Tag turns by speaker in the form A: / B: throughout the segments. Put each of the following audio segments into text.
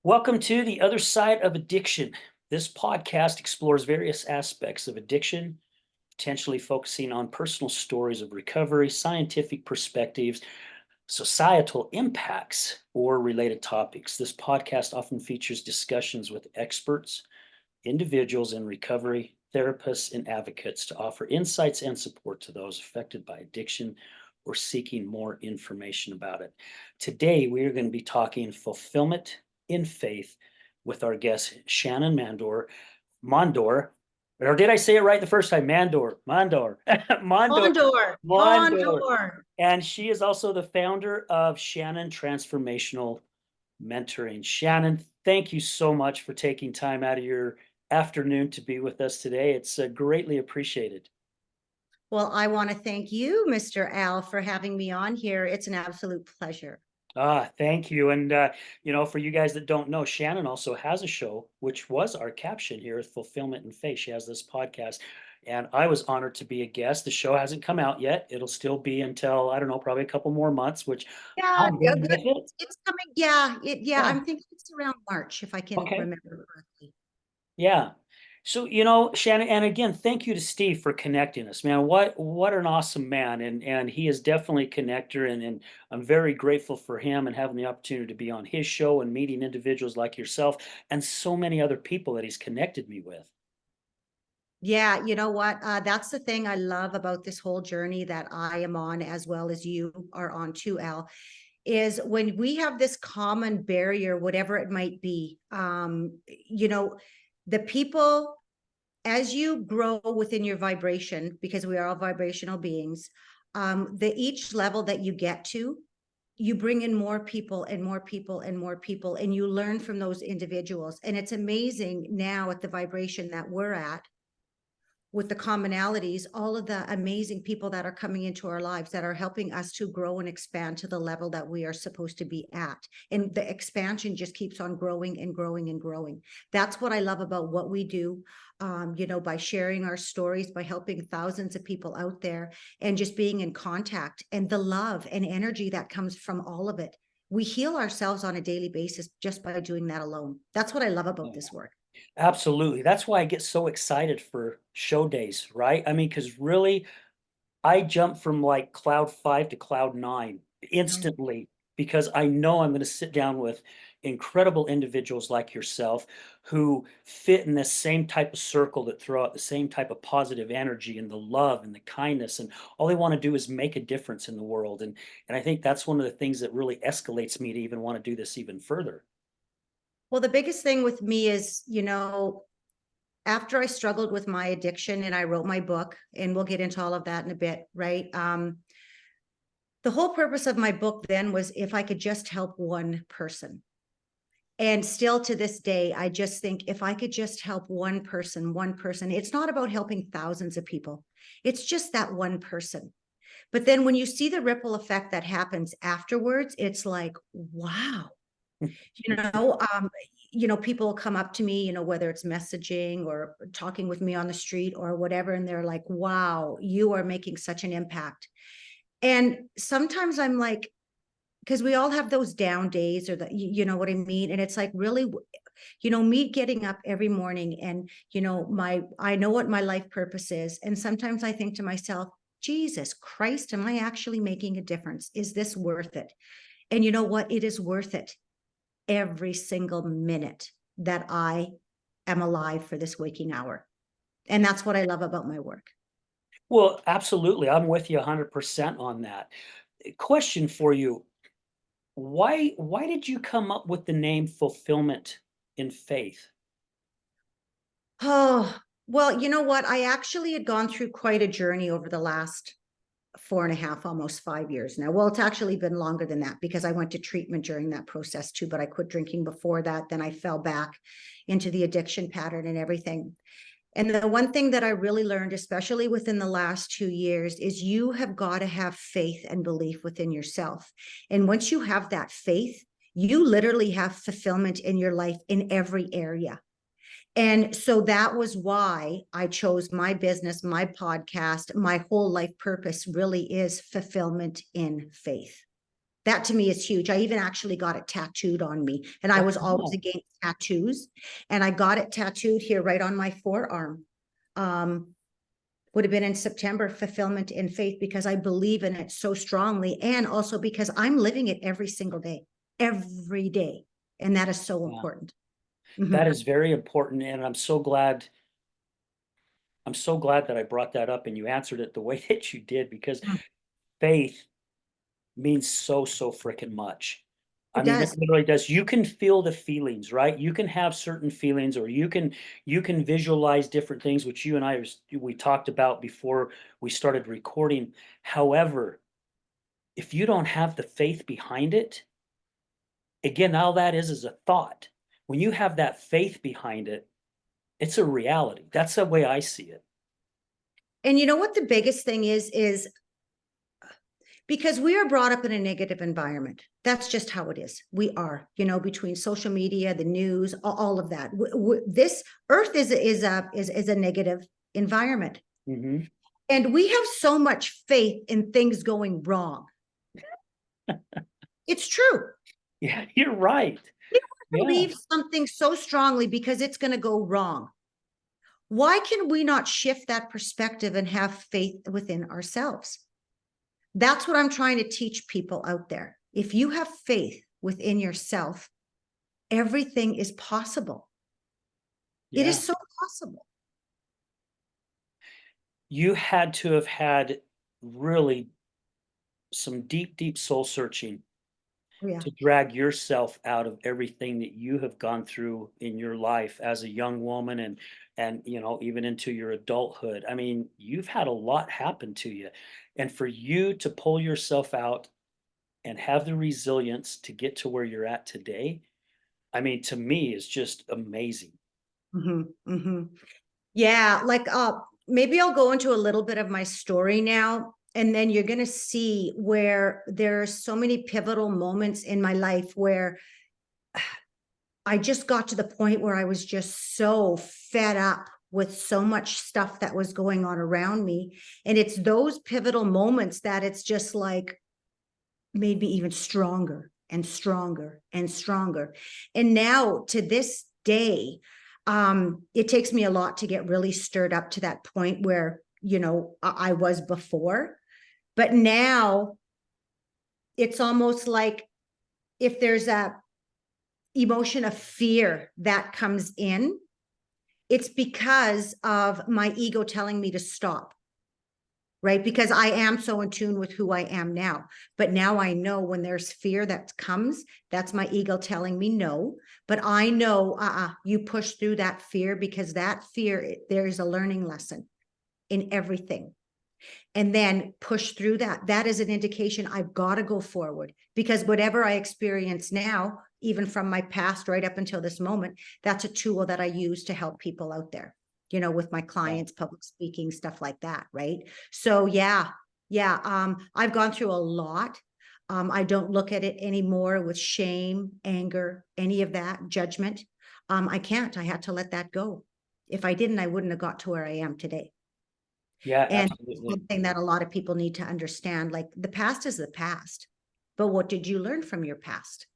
A: Welcome to The Other Side of Addiction. This podcast explores various aspects of addiction, potentially focusing on personal stories of recovery, scientific perspectives, societal impacts, or related topics. This podcast often features discussions with experts, individuals in recovery, therapists, and advocates to offer insights and support to those affected by addiction or seeking more information about it. Today, we are going to be talking fulfillment in faith with our guest, Shannon Mondor. Or did I say it right the first time? Mondor.
B: Mondor,
A: Mondor.
B: Mondor.
A: And she is also the founder of Shannon Transformational Mentoring. Shannon, thank you so much for taking time out of your afternoon to be with us today. It's greatly appreciated.
B: Well, I want to thank you, Mr. Al, for having me on here. It's an absolute pleasure.
A: Thank you. And, for you guys that don't know, Shannon also has a show, which was our caption here, Fulfillment in Faith. She has this podcast, and I was honored to be a guest. The show hasn't come out yet. It'll still be until, I don't know, probably a couple more months, which
B: Yeah,
A: I'm good with it.
B: it's coming. Yeah,
A: Yeah.
B: I'm thinking it's around March, if I can
A: Okay.
B: remember correctly.
A: Yeah. So, Shannon, and again, thank you to Steve for connecting us, man. What an awesome man. And he is definitely a connector, and I'm very grateful for him and having the opportunity to be on his show and meeting individuals like yourself and so many other people that he's connected me with.
B: Yeah, you know what? That's the thing I love about this whole journey that I am on, as well as you are on too, Al, is when we have this common barrier, whatever it might be. The people, as you grow within your vibration, because we are all vibrational beings, each level that you get to, you bring in more people and more people and more people, and you learn from those individuals. And it's amazing now at the vibration that we're at, with the commonalities, all of the amazing people that are coming into our lives that are helping us to grow and expand to the level that we are supposed to be at. And the expansion just keeps on growing and growing and growing. That's what I love about what we do, by sharing our stories, by helping thousands of people out there, and just being in contact, and the love and energy that comes from all of it. We heal ourselves on a daily basis just by doing that alone. That's what I love about this work.
A: Absolutely. That's why I get so excited for show days, right? I mean, because really, I jump from like cloud 5 to cloud 9 instantly because I know I'm going to sit down with incredible individuals like yourself who fit in this same type of circle, that throw out the same type of positive energy and the love and the kindness, and all they want to do is make a difference in the world. And I think that's one of the things that really escalates me to even want to do this even further.
B: Well, the biggest thing with me is, after I struggled with my addiction and I wrote my book, and we'll get into all of that in a bit, right? The whole purpose of my book then was if I could just help one person. And still to this day, I just think if I could just help one person, it's not about helping thousands of people. It's just that one person. But then when you see the ripple effect that happens afterwards, it's like, wow. you know um People come up to me, whether it's messaging or talking with me on the street or whatever, and they're like, wow, you are making such an impact. And sometimes I'm like, because we all have those down days, or you know what I mean, and it's like, really, me getting up every morning, and I know what my life purpose is, and sometimes I think to myself, Jesus Christ, am I actually making a difference? Is this worth it? And you know what? It is worth it every single minute that I am alive for this waking hour. And that's what I love about my work.
A: Well, absolutely. I'm with you 100% on that. Question for you. Why did you come up with the name Fulfillment in Faith?
B: Oh, well, you know what? I actually had gone through quite a journey over the last 4.5, almost 5 years now. Well, it's actually been longer than that, because I went to treatment during that process too, but I quit drinking before that. Then I fell back into the addiction pattern and everything. And the one thing that I really learned, especially within the last 2 years, is you have got to have faith and belief within yourself. And once you have that faith, you literally have fulfillment in your life in every area. And so that was why I chose my business, my podcast, my whole life purpose really is fulfillment in faith. That to me is huge. I even actually got it tattooed on me, and I was always
A: Wow.
B: against tattoos, and I got it tattooed here right on my forearm. Would have been in September, fulfillment in faith, because I believe in it so strongly, and also because I'm living it every single day, every day. And that is so
A: Yeah.
B: important.
A: That is very important, and I'm so glad that I brought that up and you answered it the way that you did, because
B: Mhm.
A: faith means so, so freaking much. I
B: It
A: mean, it
B: does.
A: literally does. You can feel the feelings, right? You can have certain feelings, or you can visualize different things, which you and I we talked about before we started recording. However, if you don't have the faith behind it, again, all that is a thought. When you have that faith behind it, it's a reality. That's the way I see it.
B: And you know what the biggest thing is because we are brought up in a negative environment. That's just how it is. We are, between social media, the news, all of that. This earth is a negative environment.
A: Mhm.
B: And we have so much faith in things going wrong. It's true.
A: Yeah, you're right.
B: We
A: Yeah.
B: believe something so strongly because it's going to go wrong. Why can we not shift that perspective and have faith within ourselves? That's what I'm trying to teach people out there. If you have faith within yourself, everything is possible. It
A: Yeah.
B: is so possible.
A: You had to have had really some deep, deep soul searching
B: Oh, yeah.
A: to drag yourself out of everything that you have gone through in your life as a young woman, and even into your adulthood. I mean, you've had a lot happen to you. And for you to pull yourself out and have the resilience to get to where you're at today, I mean, to me is just amazing.
B: Yeah, like maybe I'll go into a little bit of my story now, and then you're going to see where there's so many pivotal moments in my life where I just got to the point where I was just so fed up with so much stuff that was going on around me. And it's those pivotal moments that it's just like made me even stronger and stronger and stronger. And now to this day, it takes me a lot to get really stirred up to that point where, I was before. But now it's almost like if there's a emotion of fear that comes in, it's because of my ego telling me to stop, right? Because I am so in tune with who I am now. But now I know when there's fear that comes, that's my ego telling me no. But I know, you push through that fear, because that fear, there's a learning lesson in everything. And then push through that. That is an indication I've got to go forward, because whatever I experience now, even from my past right up until this moment, that's a tool that I use to help people out there, with my clients, public speaking, stuff like that. Right. So yeah. I've gone through a lot. I don't look at it anymore with shame, anger, any of that judgment. I can't. I had to let that go. If I didn't, I wouldn't have got to where I am today.
A: Yeah,
B: And
A: absolutely.
B: something that a lot of people need to understand, like the past is the past, but what did you learn from your past?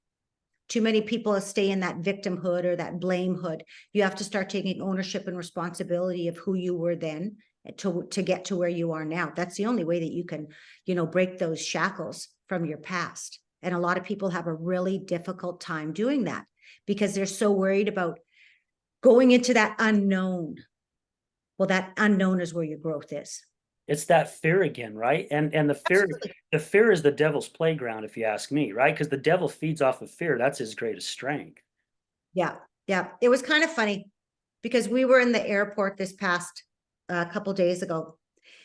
B: Too many people stay in that victimhood or that blamehood. You have to start taking ownership and responsibility of who you were then to get to where you are now. That's the only way that you can, break those shackles from your past. And a lot of people have a really difficult time doing that because they're so worried about going into that unknown. Well, that unknown is where your growth is.
A: It's that fear again, right? And
B: Absolutely.
A: the fear is the devil's playground, if you ask me, right? Because the devil feeds off of fear. That's his greatest strength.
B: Yeah. Yeah. It was kind of funny because we were in the airport this past couple days ago,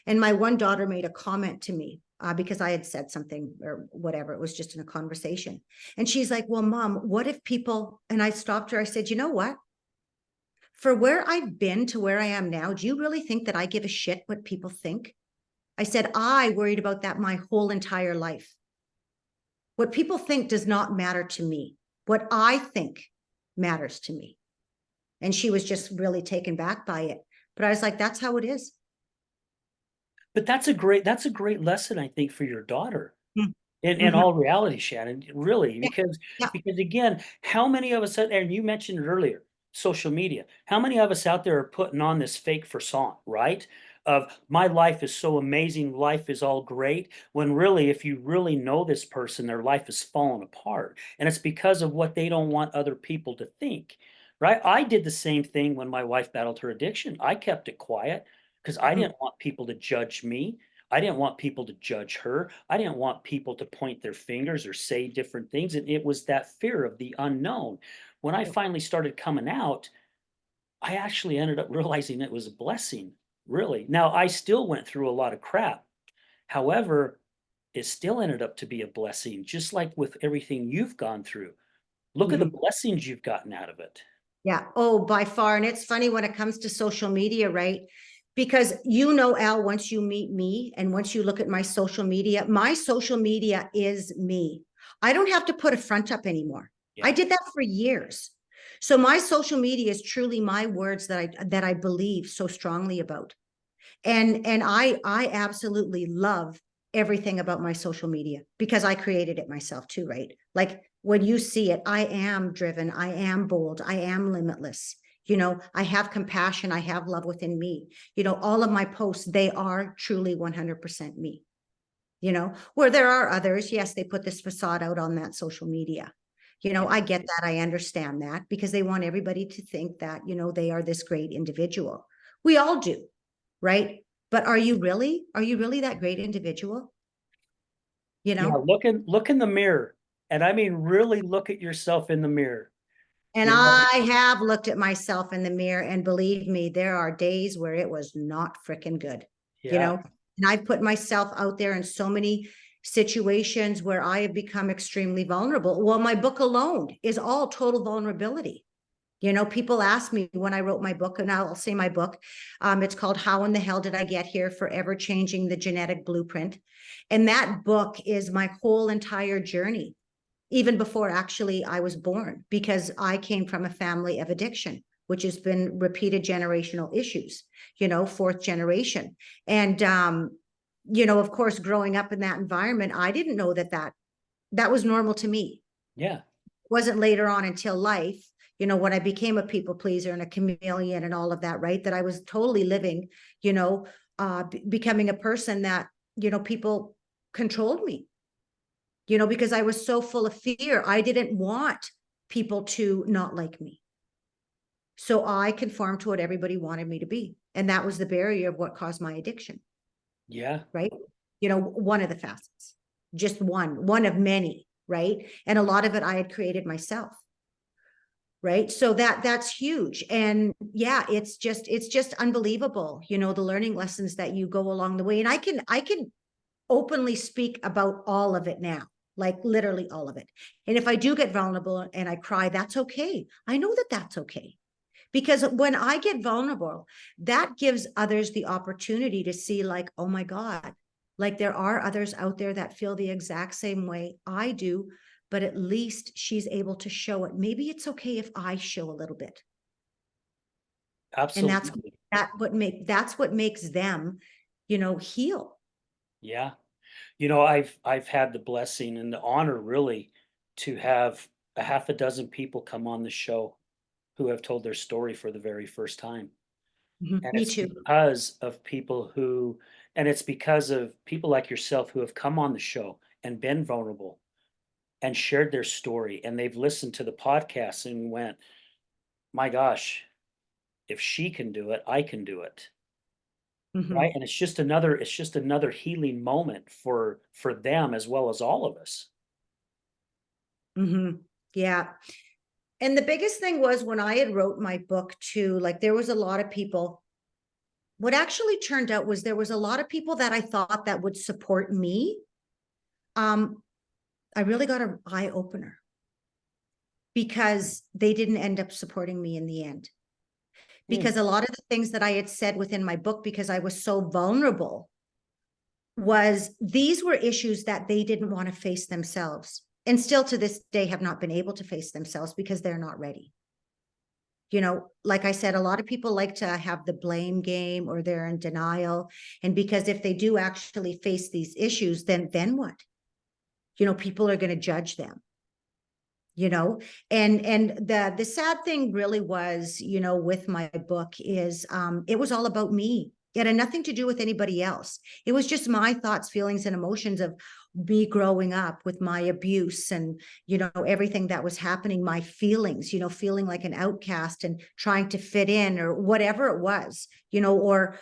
B: and my one daughter made a comment to me because I had said something or whatever. It was just in a conversation. And she's like, well, Mom, what if people, and I stopped her. I said, you know what? For where I've been to where I am now, do you really think that I give a shit what people think? I said, I worried about that my whole entire life. What people think does not matter to me. What I think matters to me. And she was just really taken back by it. But I was like, that's how it is.
A: But that's a great lesson, I think, for your daughter. In
B: Mhm.
A: all reality, Shannon, really,
B: Yeah, yeah.
A: because again, how many of us out there, and you mentioned it earlier, social media, how many of us out there are putting on this fake facade, right? Of my life is so amazing, life is all great, when really, if you really know this person, their life is falling apart. And it's because of what they don't want other people to think, right? I did the same thing when my wife battled her addiction. I kept it quiet because I
B: Mhm.
A: didn't want people to judge me. I didn't want people to judge her. I didn't want people to point their fingers or say different things. And it was that fear of the unknown. When I finally started coming out, I actually ended up realizing it was a blessing, really. Now, I still went through a lot of crap. However, it still ended up to be a blessing, just like with everything you've gone through. Look at the
B: Mhm.
A: blessings you've gotten out of it.
B: Yeah. Oh, by far. And it's funny when it comes to social media, right? Because you know, Al, once you meet me and once you look at my social media is me. I don't have to put a front up anymore. I
A: Yeah.
B: did that for years. So my social media is truly my words that I believe so strongly about. And I absolutely love everything about my social media because I created it myself too, right? Like when you see it, I am driven, I am bold, I am limitless. I have compassion, I have love within me. All of my posts, they are truly 100% me. Where there are others, yes, they put this facade out on that social media.
A: Yeah.
B: I get that, I understand that because they want everybody to think that, they are this great individual. We all do, right? But are you really? Are you really that great individual? You
A: Yeah.
B: know?
A: Look in the mirror. And I mean, really look at yourself in the mirror.
B: And
A: You know,
B: I have looked at myself in the mirror, and believe me, there are days where it was not freaking good, you
A: yeah.
B: know? And I've put myself out there in so many situations where I have become extremely vulnerable. Well, my book alone is all total vulnerability. People ask me when I wrote my book, and I'll say my book. It's called How in the Hell Did I Get Here? Forever Changing the Genetic Blueprint. And that book is my whole entire journey, even before actually I was born, because I came from a family of addiction, which has been repeated generational issues, fourth generation. And, of course, growing up in that environment, I didn't know that was normal to me.
A: Yeah.
B: Wasn't later on until life, when I became a people pleaser and a chameleon and all of that, right? That I was totally living, becoming a person that, people controlled me, because I was so full of fear. I didn't want people to not like me. So I conformed to what everybody wanted me to be. And that was the barrier of what caused my addiction,
A: Yeah.
B: right? One of the facets, just one of many, right? And a lot of it I had created myself. Right. So that's huge. And yeah, it's just unbelievable, the learning lessons that you go along the way. And I can openly speak about all of it now, like literally all of it. And if I do get vulnerable and I cry, that's okay. I know that that's okay. Because when I get vulnerable, that gives others the opportunity to see, like, oh my God, like there are others out there that feel the exact same way I do, but at least she's able to show it. Maybe it's okay if I show a little bit. And that's
A: Absolutely.
B: that's what makes them, heal.
A: Yeah. I've had the blessing and the honor really to have a half a dozen people come on the show who have told their story for the very first time.
B: Mhm.
A: And
B: Me too.
A: it's because of people like yourself who have come on the show and been vulnerable and shared their story. And they've listened to the podcast and went, my gosh, if she can do it, I can do it. Right?
B: Mhm.
A: And it's just another healing moment for them as well as all of us.
B: Mhm. Yeah. And the biggest thing was when I had wrote my book too, like there was a lot of people. What actually turned out was there was a lot of people that I thought that would support me. Um, I really got an eye opener because they didn't end up supporting me in the end.
A: Hmm.
B: Because a lot of the things that I had said within my book, because I was so vulnerable, was these were issues that they didn't want to face themselves. And still to this day have not been able to face themselves because they're not ready. Like I said, a lot of people like to have the blame game or they're in denial. And because if they do actually face these issues, then what? people are going to judge them, and the sad thing really was, with my book is, it was all about me. It had nothing to do with anybody else. It was just my thoughts, feelings, and emotions of me growing up with my abuse and, everything that was happening, my feelings, feeling like an outcast and trying to fit in or whatever it was, or,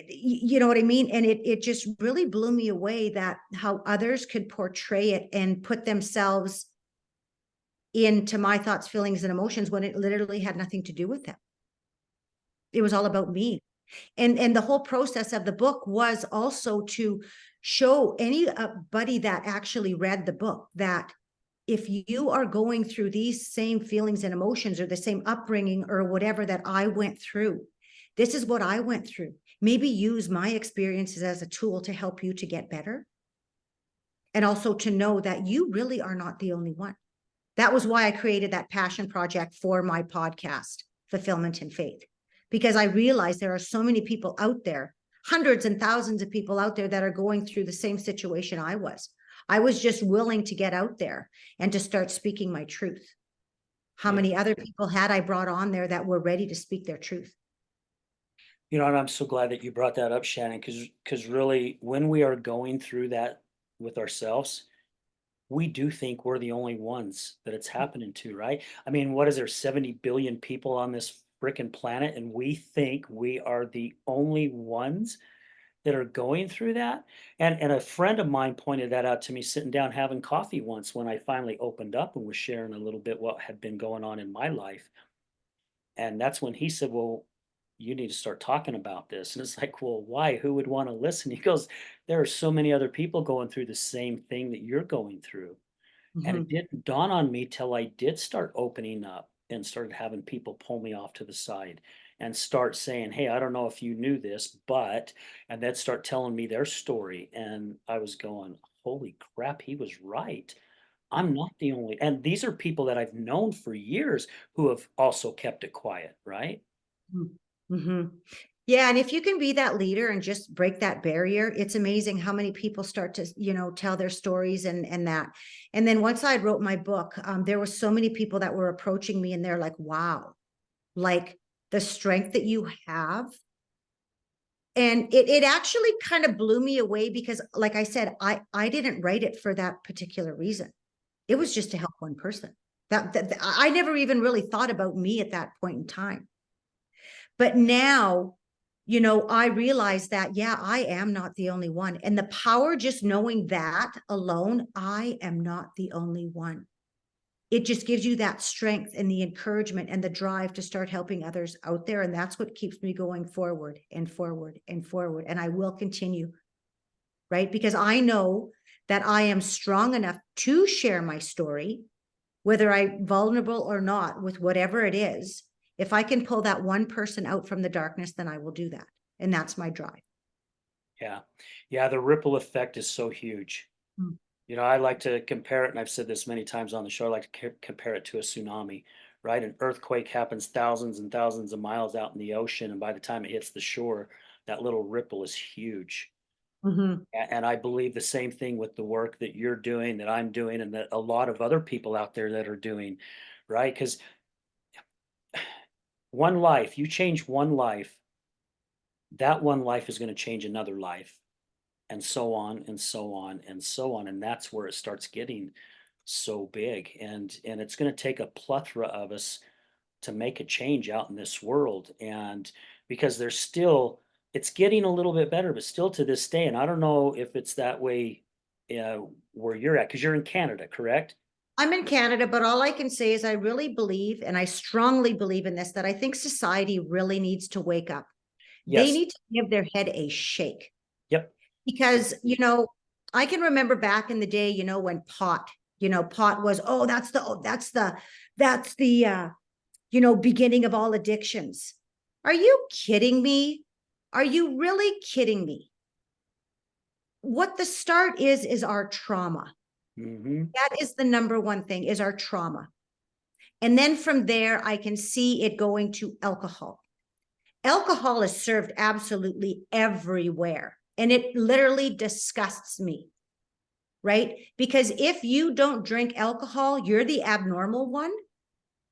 B: you know what I mean? And it just really blew me away that how others could portray it and put themselves into my thoughts, feelings, and emotions when it literally had nothing to do with them. It was all about me. And the whole process of the book was also to show anybody that actually read the book that if you are going through these same feelings and emotions or the same upbringing or whatever that I went through, this is what I went through. Maybe use my experiences as a tool to help you to get better. And also to know that you really are not the only one. That was why I created that passion project for my podcast, Fulfillment and Faith, because I realized there are so many people out there, hundreds and thousands of people out there that are going through the same situation I was. I was just willing to get out there and to start speaking my truth. How many other people had I brought on there that were ready to speak their truth?
A: And I'm so glad that you brought that up, Shannon, because really, when we are going through that with ourselves, we do think we're the only ones that it's happening to, right? I mean, what is there, 70 billion people on this freaking planet, and we think we are the only ones that are going through that? And a friend of mine pointed that out to me sitting down having coffee once when I finally opened up and was sharing a little bit what had been going on in my life. And that's when he said, "Well, you need to start talking about this." And it's like, "Well, why? Who would want to listen?" He goes, "There are so many other people going through the same thing that you're going through." And it
B: Mhm.
A: didn't dawn on me till I did start opening up and started having people pull me off to the side and start saying, "Hey, I don't know if you knew this, but," and then start telling me their story. And I was going, "Holy crap, he was right. I'm not the only," and these are people that I've known for years who have also kept it quiet, right?
B: Mm-hmm. Yeah, and if you can be that leader and just break that barrier, it's amazing how many people start to, tell their stories and that. And then once I wrote my book, there were so many people that were approaching me and they're like, wow, like the strength that you have. And it actually kind of blew me away because, like I said, I didn't write it for that particular reason. It was just to help one person. That I never even really thought about me at that point in time. But now, I realize that, yeah, I am not the only one. And the power, just knowing that alone, I am not the only one. It just gives you that strength and the encouragement and the drive to start helping others out there. And that's what keeps me going forward and forward and forward. And I will continue, right? Because I know that I am strong enough to share my story, whether I'm vulnerable or not, with whatever it is. If I can pull that one person out from the darkness, then I will do that. And that's my drive.
A: Yeah. Yeah, the ripple effect is so huge.
B: Mm.
A: I like to compare it, and I've said this many times on the show, I like to compare it to a tsunami, right? An earthquake happens thousands and thousands of miles out in the ocean, and by the time it hits the shore, that little ripple is huge.
B: Mhm.
A: And I believe the same thing with the work that you're doing, that I'm doing, and that a lot of other people out there that are doing, right? Because one life, you change one life, that one life is going to change another life, and so on and so on and so on. And that's where it starts getting so big. And it's going to take a plethora of us to make a change out in this world. And because there's still, it's getting a little bit better, but still to this day, and I don't know if it's that way where you're at, because you're in Canada, correct?
B: I'm in Canada, but all I can say is I really believe, and I strongly believe in this, that I think society really needs to wake up. They
A: Yes.
B: need to give their head a shake
A: Yep.
B: because, I can remember back in the day, when pot was, oh, that's the beginning of all addictions. Are you kidding me? Are you really kidding me? What the start is our trauma.
A: Hmm.
B: That is the number one thing, is our trauma. And then from there, I can see it going to alcohol. Alcohol is served absolutely everywhere. And it literally disgusts me. right? Because if you don't drink alcohol, you're the abnormal one.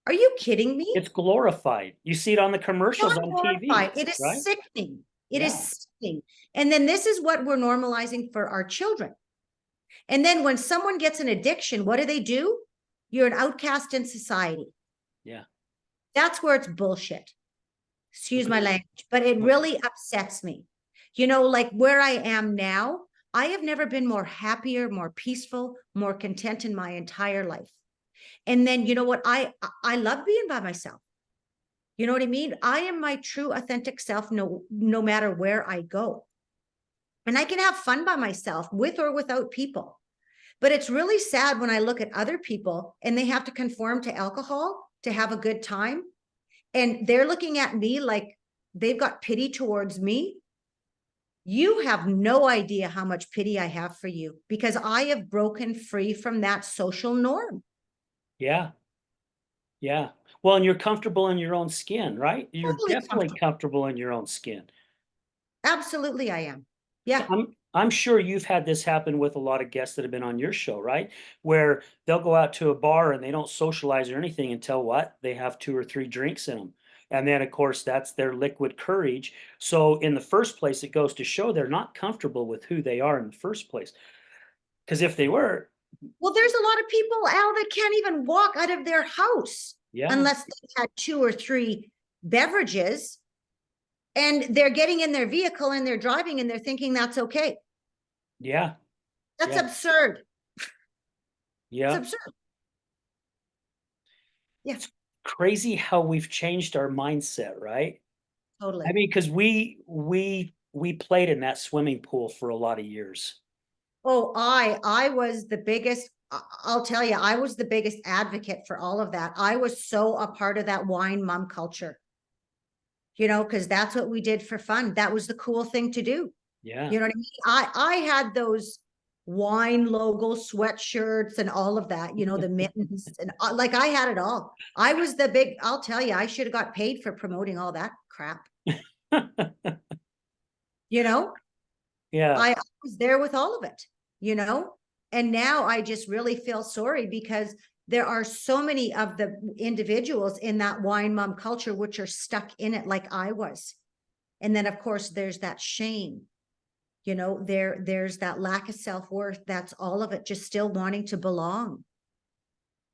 B: Are you kidding me?
A: It's glorified. You see it on the commercials
B: Not
A: on TV,
B: glorified. It is
A: right?
B: sickening. It
A: Yeah.
B: is sickening. And then this is what we're normalizing for our children. And then when someone gets an addiction, what do? You're an outcast in society.
A: Yeah.
B: That's where it's bullshit. Excuse my
A: Agreed.
B: language, but it really upsets me. You know, like where I am now, I have never been more happier, more peaceful, more content in my entire life. And then, you know what? I love being by myself. You know what I mean? I am my true authentic self no matter where I go. And I can have fun by myself with or without people. But it's really sad when I look at other people and they have to conform to alcohol to have a good time. And they're looking at me like they've got pity towards me. You have no idea how much pity I have for you because I have broken free from that social norm.
A: Yeah. Yeah. Well, and you're comfortable in your own skin, right? You're
B: Totally
A: definitely
B: comfortable.
A: comfortable in your own skin.
B: Absolutely, I am. Yeah.
A: I'm sure you've had this happen with a lot of guests that have been on your show, right? Where they'll go out to a bar and they don't socialize or anything until what? They have 2 or 3 drinks in them. And then, of course, that's their liquid courage. So in the first place, it goes to show they're not comfortable with who they are in the first place. Because if they were,
B: Well, there's a lot of people, Al, that can't even walk out of their house
A: yeah,
B: unless they've had 2 or 3 beverages and they're getting in their vehicle and they're driving and they're thinking that's okay.
A: yeah,
B: That's
A: yeah,
B: absurd. It's
A: yeah.
B: absurd. Yeah,
A: Crazy how we've changed our mindset, right? I
B: totally.
A: mean, because we played in that swimming pool for a lot of years.
B: Oh, I was the biggest, I'll tell you, I was the biggest advocate for all of that. I was so a part of that wine mom culture, you know, because that's what we did for fun. That was the cool thing to do.
A: Yeah.
B: You know what I mean? I had those wine logo sweatshirts and all of that, you know, the mittens and like I had it all. I was the big, I'll tell you, I should have got paid for promoting all that crap, you know?
A: Yeah.
B: I was there with all of it, you know? And now I just really feel sorry because there are so many of the individuals in that wine mom culture which are stuck in it like I was. And then of course there's that shame. You know, there's that lack of self-worth. That's all of it, just still wanting to belong.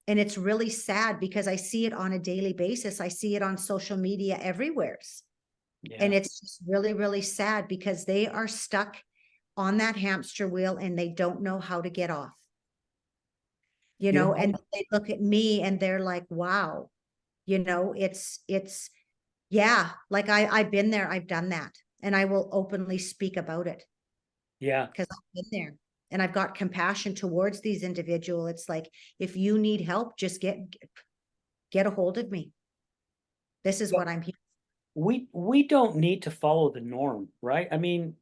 B: And it's really sad because I see it on a daily basis. I see it on social media everywhere. And
A: Yeah.
B: it's just really, really sad because they are stuck on that hamster wheel and they don't know how to get off. You
A: You
B: know,
A: know,
B: and they look at me and they're like, wow, you know, yeah, like I've been there, I've done that. And I will openly speak about it
A: yeah.
B: because I've been there and I've got compassion towards these individuals. It's like, if you need help, just get a hold of me. This is what
A: Well,
B: I'm here.
A: we don't need to follow the norm, right? I mean,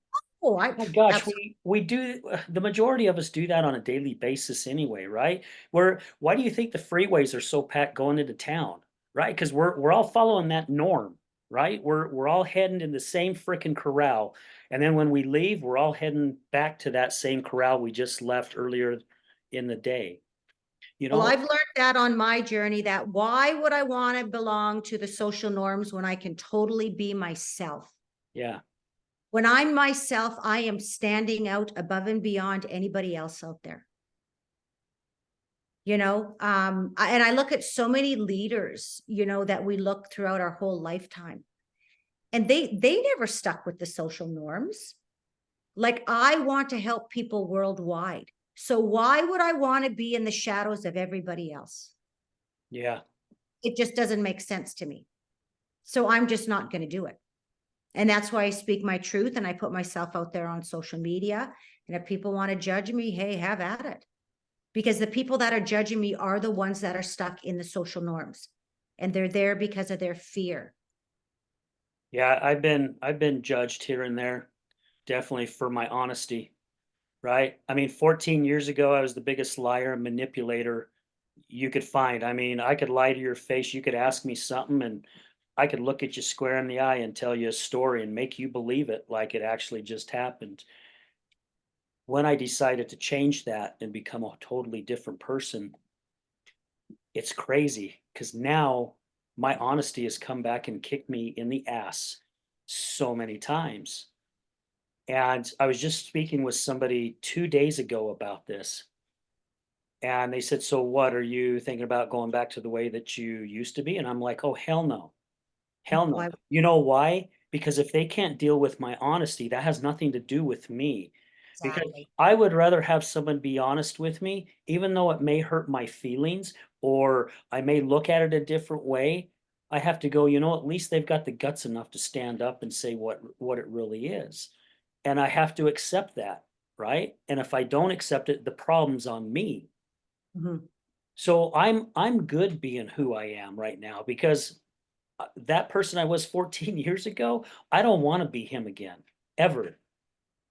B: Oh,
A: my gosh,
B: absolutely.
A: we do the majority of us do that on a daily basis anyway, right? Why do you think the freeways are so packed going into town, right? Because we're all following that norm, right? We're all heading in the same freaking corral, and then when we leave, we're all heading back to that same corral we just left earlier in the day. You
B: Well,
A: know?
B: I've learned that on my journey that why would I want to belong to the social norms when I can totally be myself?
A: Yeah,
B: When I'm myself, I am standing out above and beyond anybody else out there. You know, and I look at so many leaders, you know, that we look throughout our whole lifetime, and they never stuck with the social norms. Like I want to help people worldwide. So why would I want to be in the shadows of everybody else?
A: yeah,
B: It just doesn't make sense to me. So I'm just not going to do it. And that's why I speak my truth and I put myself out there on social media. And if people want to judge me, hey, have at it. Because the people that are judging me are the ones that are stuck in the social norms. And they're there because of their fear.
A: yeah. I've been judged here and there, definitely for my honesty. Right? I mean, 14 years ago, I was the biggest liar and manipulator you could find. I mean, I could lie to your face. You could ask me something, and I could look at you square in the eye and tell you a story and make you believe it like it actually just happened. when I decided to change that and become a totally different person, it's crazy because now my honesty has come back and kicked me in the ass so many times. And I was just speaking with somebody 2 days ago about this. And they said, "So what, are you thinking about going back to the way that you used to be?" And I'm like, "Oh, hell no. Hell no."
B: Why?
A: You know why? Because if they can't deal with my honesty, that has nothing to do with me. Because
B: Exactly.
A: I would rather have someone be honest with me, even though it may hurt my feelings or I may look at it a different way. I have to go, at least they've got the guts enough to stand up and say what it really is. And I have to accept that, right? And if I don't accept it, the problem's on me.
B: Mhm.
A: So I'm good being who I am right now because that person I was 14 years ago, I don't wanna be him again, ever.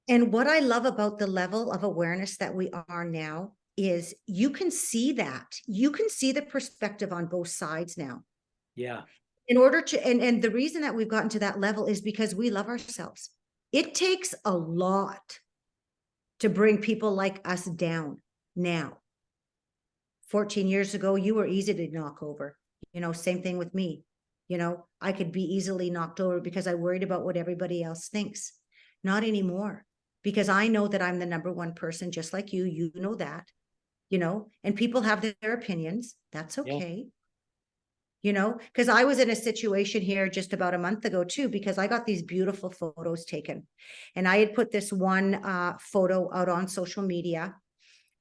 B: And what I love about the level of awareness that we are now is you can see that. You can see the perspective on both sides now.
A: Yeah,
B: In order to, and the reason that we've gotten to that level is because we love ourselves. It takes a lot to bring people like us down now. 14 years ago, you were easy to knock over. Same thing with me. I could be easily knocked over because I worried about what everybody else thinks. Not anymore, because I know that I'm the number one person, just like you. You know that, and people have their opinions. That's
A: yeah,
B: okay. Because I was in a situation here just about a month ago too, because I got these beautiful photos taken. And I had put this one photo out on social media,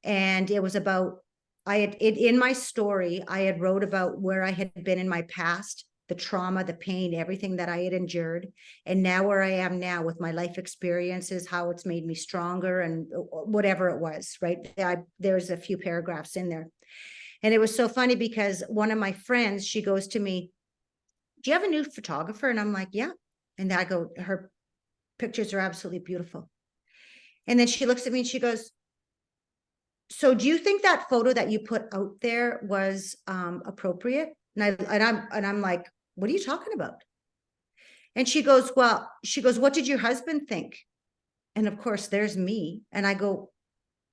B: and it was about, I had it in my story, I had wrote about where I had been in my past, the trauma, the pain, everything that I had endured, and now where I am now with my life experiences, how it's made me stronger, and whatever it was, right? There's a few paragraphs in there. And it was so funny because one of my friends, she goes to me, "Do you have a new photographer?" And I'm like, "Yeah." And I go, "Her pictures are absolutely beautiful." And then she looks at me and she goes, "So do you think that photo that you put out there was appropriate?" And I'm like, "What are you talking about?" And she goes, "What did your husband think?" And of course, there's me. And I go,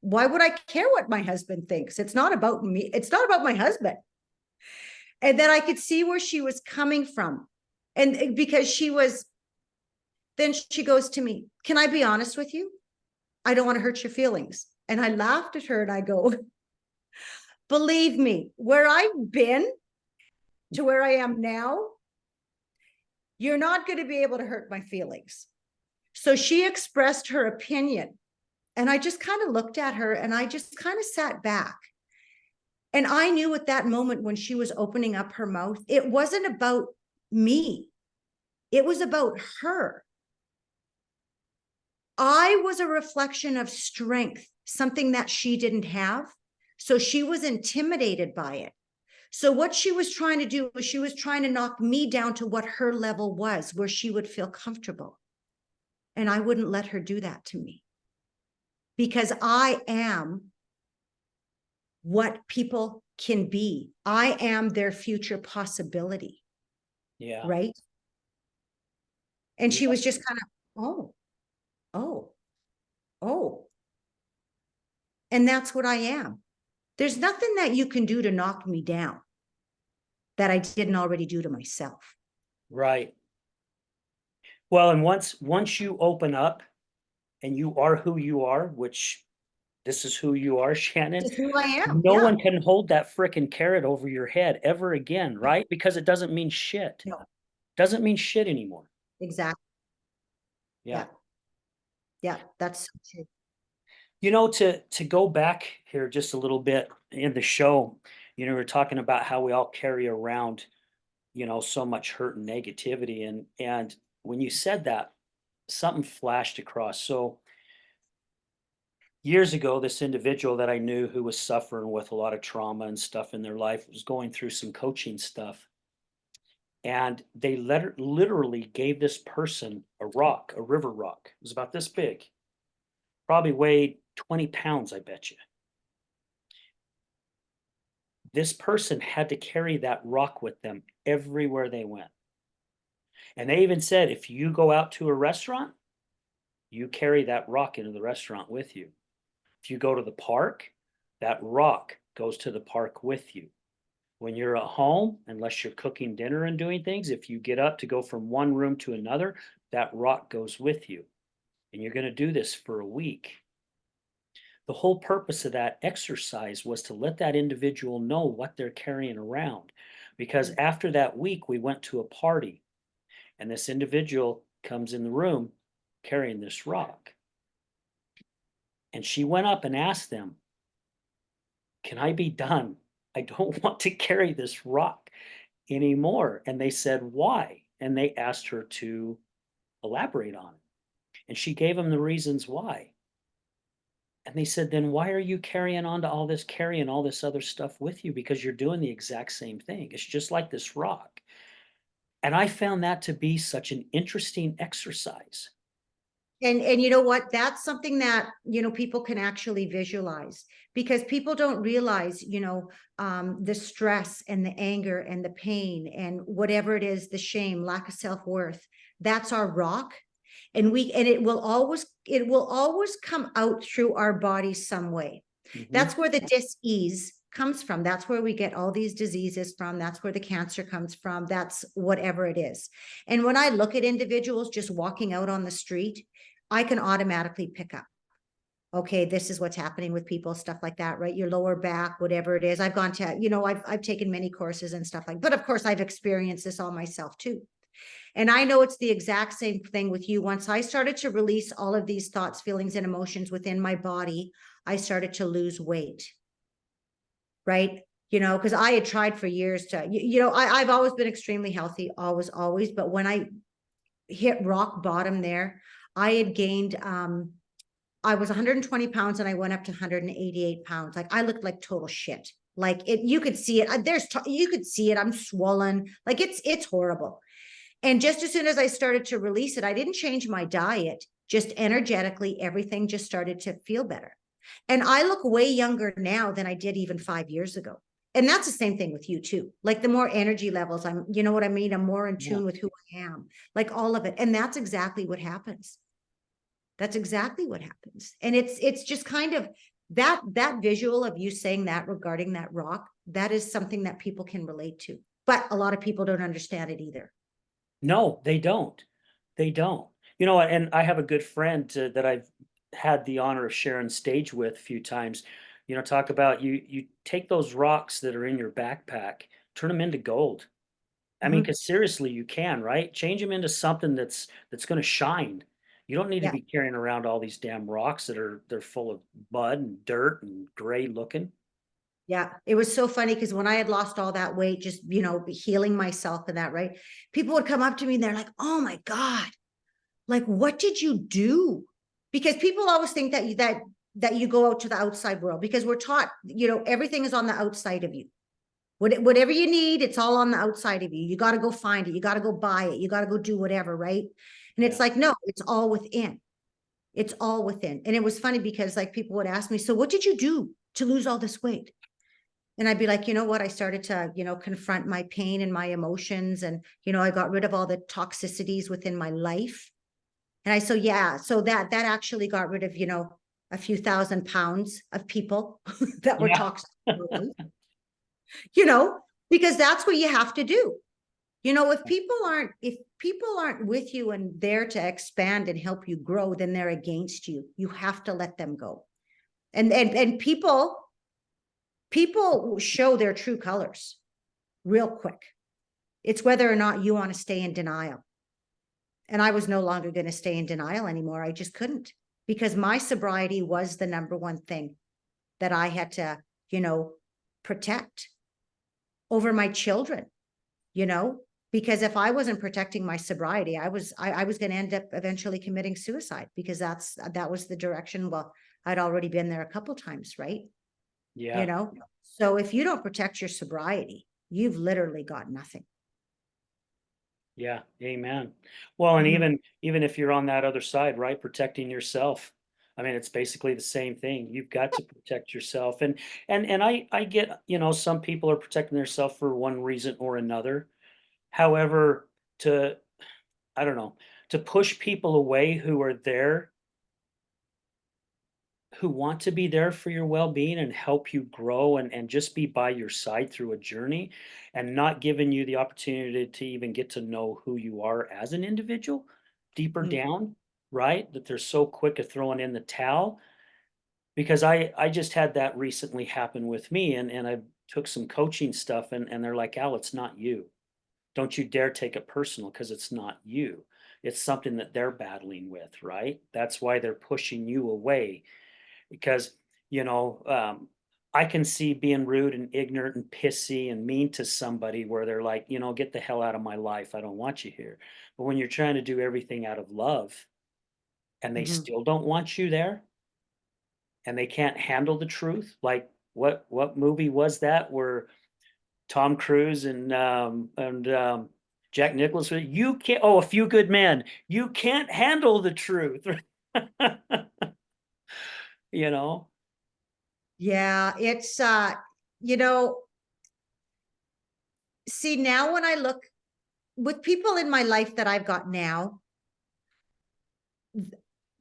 B: "Why would I care what my husband thinks? It's not about me. It's not about my husband." And then I could see where she was coming from. And because then she goes to me, "Can I be honest with you? I don't want to hurt your feelings." And I laughed at her and I go, "Believe me, where I've been to where I am now, you're not going to be able to hurt my feelings." So she expressed her opinion. And I just kind of looked at her and I just kind of sat back. And I knew at that moment when she was opening up her mouth, it wasn't about me, it was about her. I was a reflection of strength, something that she didn't have. So she was intimidated by it. So what she was trying to do was she was trying to knock me down to what her level was, where she would feel comfortable. And I wouldn't let her do that to me, because I am what people can be. I am their future possibility,
A: yeah,
B: right? And she
A: yeah,
B: was just kind of, "Oh, oh, oh." And that's what I am. There's nothing that you can do to knock me down that I didn't already do to myself.
A: right. Well, and once you open up and you are who you are, which this is who you are, Shannon,
B: This is who I am.
A: no
B: Yeah.
A: one can hold that fricking carrot over your head ever again,
B: No,
A: right? Because it doesn't mean shit.
B: no,
A: Doesn't mean shit anymore.
B: exactly.
A: Yeah.
B: Yeah. Yeah. That's so true.
A: To go back here just a little bit in the show, we're talking about how we all carry around, so much hurt and negativity. And when you said that, something flashed across. So years ago, this individual that I knew who was suffering with a lot of trauma and stuff in their life was going through some coaching stuff. And they literally gave this person a rock, a river rock. It was about this big, probably weighed 20 pounds, I bet you. This person had to carry that rock with them everywhere they went. And they even said, if you go out to a restaurant, you carry that rock into the restaurant with you. If you go to the park, that rock goes to the park with you. When you're at home, unless you're cooking dinner and doing things, if you get up to go from one room to another, that rock goes with you. And you're going to do this for a week. The whole purpose of that exercise was to let that individual know what they're carrying around. Because after that week, we went to a party and this individual comes in the room carrying this rock. And she went up and asked them, "Can I be done? I don't want to carry this rock anymore." And they said, "Why?" And they asked her to elaborate on it. And she gave them the reasons why. And they said, "Then why are you carrying on to all this, carrying all this other stuff with you? Because you're doing the exact same thing. It's just like this rock." And I found that to be such an interesting exercise.
B: And you know what? That's something that, people can actually visualize, because people don't realize, the stress and the anger and the pain and whatever it is, the shame, lack of self-worth. That's our rock. And it will always come out through our body some way.
A: Mhm.
B: That's where the dis-ease comes from. That's where we get all these diseases from. That's where the cancer comes from. That's whatever it is. And when I look at individuals just walking out on the street, I can automatically pick up, okay, this is what's happening with people, stuff like that, right? Your lower back, whatever it is. I've gone to, I've taken many courses and stuff but of course I've experienced this all myself too. And I know it's the exact same thing with you. Once I started to release all of these thoughts, feelings, and emotions within my body, I started to lose weight, right? Because I had tried for years to, I've always been extremely healthy, always. But when I hit rock bottom there, I had gained, I was 120 pounds and I went up to 188 pounds. Like I looked like total shit. Like you could see it. You could see it. I'm swollen. Like it's horrible. And just as soon as I started to release it, I didn't change my diet, just energetically, everything just started to feel better. And I look way younger now than I did even 5 years ago. And that's the same thing with you too. Like the more energy levels, you know what I mean? I'm more in tune with who I am, like all of it. And that's exactly what happens. That's exactly what happens. And it's just kind of that visual of you saying that regarding that rock, that is something that people can relate to. But a lot of people don't understand it either.
A: No, they don't. They don't. And I have a good friend that I've had the honor of sharing stage with a few times. Talk about you take those rocks that are in your backpack, turn them into gold. I mean,
B: Mhm.
A: because seriously, you can, right? Change them into something that's going to shine. You don't need to
B: Yeah.
A: be carrying around all these damn rocks they're full of mud and dirt and gray looking.
B: Yeah, it was so funny because when I had lost all that weight, just, healing myself and that, right? People would come up to me and they're like, "Oh my God, like, what did you do?" Because people always think that you go out to the outside world, because we're taught, everything is on the outside of you. Whatever you need, it's all on the outside of you. You got to go find it. You got to go buy it. You got to go do whatever, right? And it's
A: Yeah.
B: like, no, it's all within. It's all within. And it was funny because like people would ask me, "So what did you do to lose all this weight?" And I'd be like, "You know what? I started to, confront my pain and my emotions. And, I got rid of all the toxicities within my life." And I, so yeah, so that actually got rid of, a few thousand pounds of people that were
A: Yeah.
B: toxic, you know, because that's what you have to do. If people aren't with you and there to expand and help you grow, then they're against you. You have to let them go. And people show their true colors real quick. It's whether or not you want to stay in denial. And I was no longer going to stay in denial anymore. I just couldn't, because my sobriety was the number one thing that I had to, protect over my children, you know, because if I wasn't protecting my sobriety, I was going to end up eventually committing suicide, because that was the direction. Well, I'd already been there a couple times, right?
A: Yeah.
B: So if you don't protect your sobriety, you've literally got nothing.
A: Yeah. Amen. Well, and
B: Mhm.
A: even if you're on that other side, right, protecting yourself. I mean, it's basically the same thing. You've got to protect yourself. And I get, some people are protecting themselves for one reason or another. However, to I don't know, to push people away who are there who want to be there for your well-being and help you grow and just be by your side through a journey and not giving you the opportunity to even get to know who you are as an individual deeper
B: Mm.
A: down, right? That they're so quick at throwing in the towel. Because I just had that recently happen with me and I took some coaching stuff and they're like, "Al, it's not you. Don't you dare take it personal because it's not you. It's something that they're battling with, right? That's why they're pushing you away because, you know, I can see being rude and ignorant and pissy and mean to somebody where they're like, you know, get the hell out of my life. I don't want you here. But when you're trying to do everything out of love and they
B: Mhm.
A: still don't want you there and they can't handle the truth, like what movie was that where Tom Cruise and Jack Nicholson, you can't, oh, A Few Good Men, you can't handle the truth. You know?
B: Yeah, it's you know, see now when I look with people in my life that I've got now,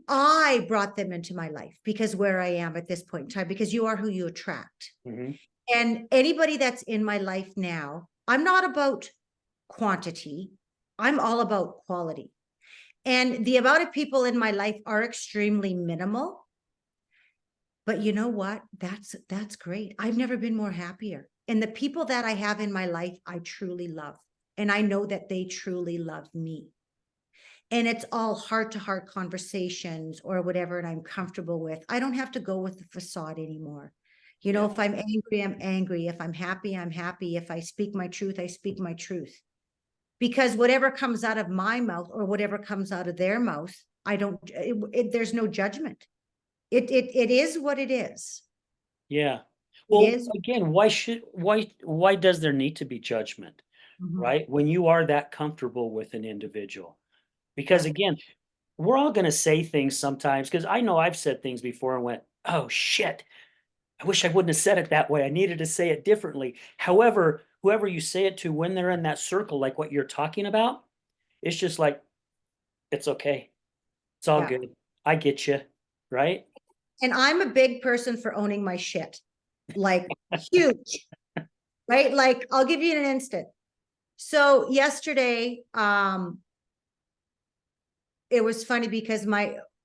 B: I brought them into my life because where I am at this point in time, because you are who you attract.
A: Mhm.
B: And anybody that's in my life now, I'm not about quantity, I'm all about quality. And the amount of people in my life are extremely minimal. But you know what? That's great. I've never been more happier. And the people that I have in my life, I truly love. And I know that they truly love me. And it's all heart to heart conversations or whatever, and I'm comfortable with. I don't have to go with the facade anymore. You know,
A: Yeah.
B: if I'm angry, I'm angry. If I'm happy, I'm happy. If I speak my truth, I speak my truth. Because whatever comes out of my mouth or whatever comes out of their mouth, I don't, there's no judgment. It is what it is.
A: Yeah.
B: It
A: Well,
B: is.
A: again, why does there need to be judgment,
B: Mhm.
A: right? When you are that comfortable with an individual. Because
B: Yeah.
A: again, we're all gonna say things sometimes. Because I know I've said things before and went, "Oh, shit. I wish I wouldn't have said it that way. I needed to say it differently." However, whoever you say it to when they're in that circle, like what you're talking about, it's just like, "It's okay. It's all
B: Yeah.
A: good. I get you." Right?
B: And I'm a big person for owning my shit. Like huge, right? Like I'll give you an instant. So yesterday, it was funny because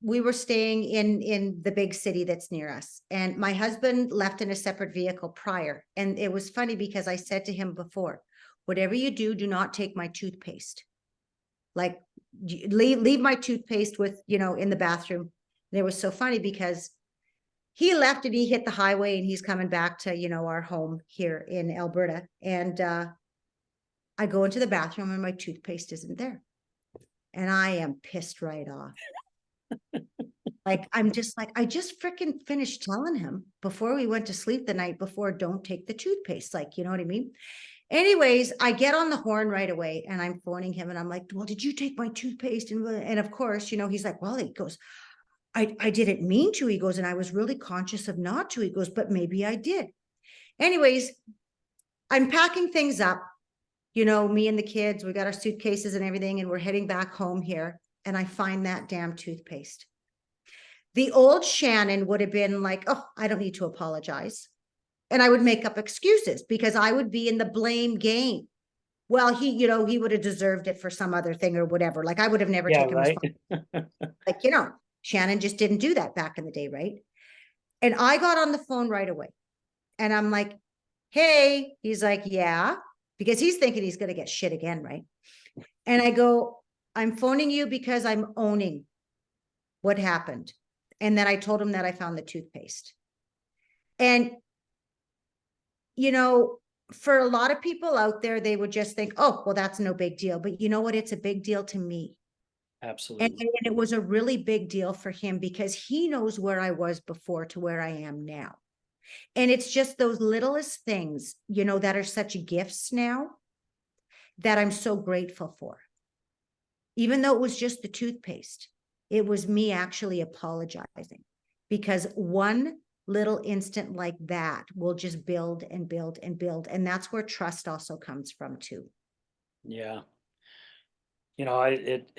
B: we were staying in the big city that's near us, and my husband left in a separate vehicle prior. And it was funny because I said to him before, whatever you do, do not take my toothpaste. Like leave my toothpaste with, in the bathroom. And it was so funny because he left and he hit the highway and he's coming back to, our home here in Alberta. And I go into the bathroom and my toothpaste isn't there. And I am pissed right off. Like, I'm just like, I just freaking finished telling him before we went to sleep the night before, don't take the toothpaste. Like, you know what I mean? Anyways, I get on the horn right away and I'm phoning him and I'm like, well, did you take my toothpaste? And of course, he's like, well, he goes, I didn't mean to. He goes, and I was really conscious of not to. He goes, but maybe I did. Anyways, I'm packing things up. Me and the kids, we got our suitcases and everything, and we're heading back home here. And I find that damn toothpaste. The old Shannon would have been like, oh, I don't need to apologize. And I would make up excuses because I would be in the blame game. Well, he would have deserved it for some other thing or whatever. Like I would have never
A: Yeah,
B: taken
A: right?
B: responsibility. Like, Shannon just didn't do that back in the day, right? And I got on the phone right away. And I'm like, hey, he's like, yeah, because he's thinking he's going to get shit again, right? And I go, I'm phoning you because I'm owning what happened. And then I told him that I found the toothpaste. And, for a lot of people out there, they would just think, oh, well, that's no big deal. But you know what? It's a big deal to me. And
A: Absolutely.
B: it was a really big deal for him because he knows where I was before to where I am now. And it's just those littlest things, that are such gifts now that I'm so grateful for. Even though it was just the toothpaste, it was me actually apologizing because one little instant like that will just build and build and build. And that's where trust also comes from too.
A: Yeah. You know, I it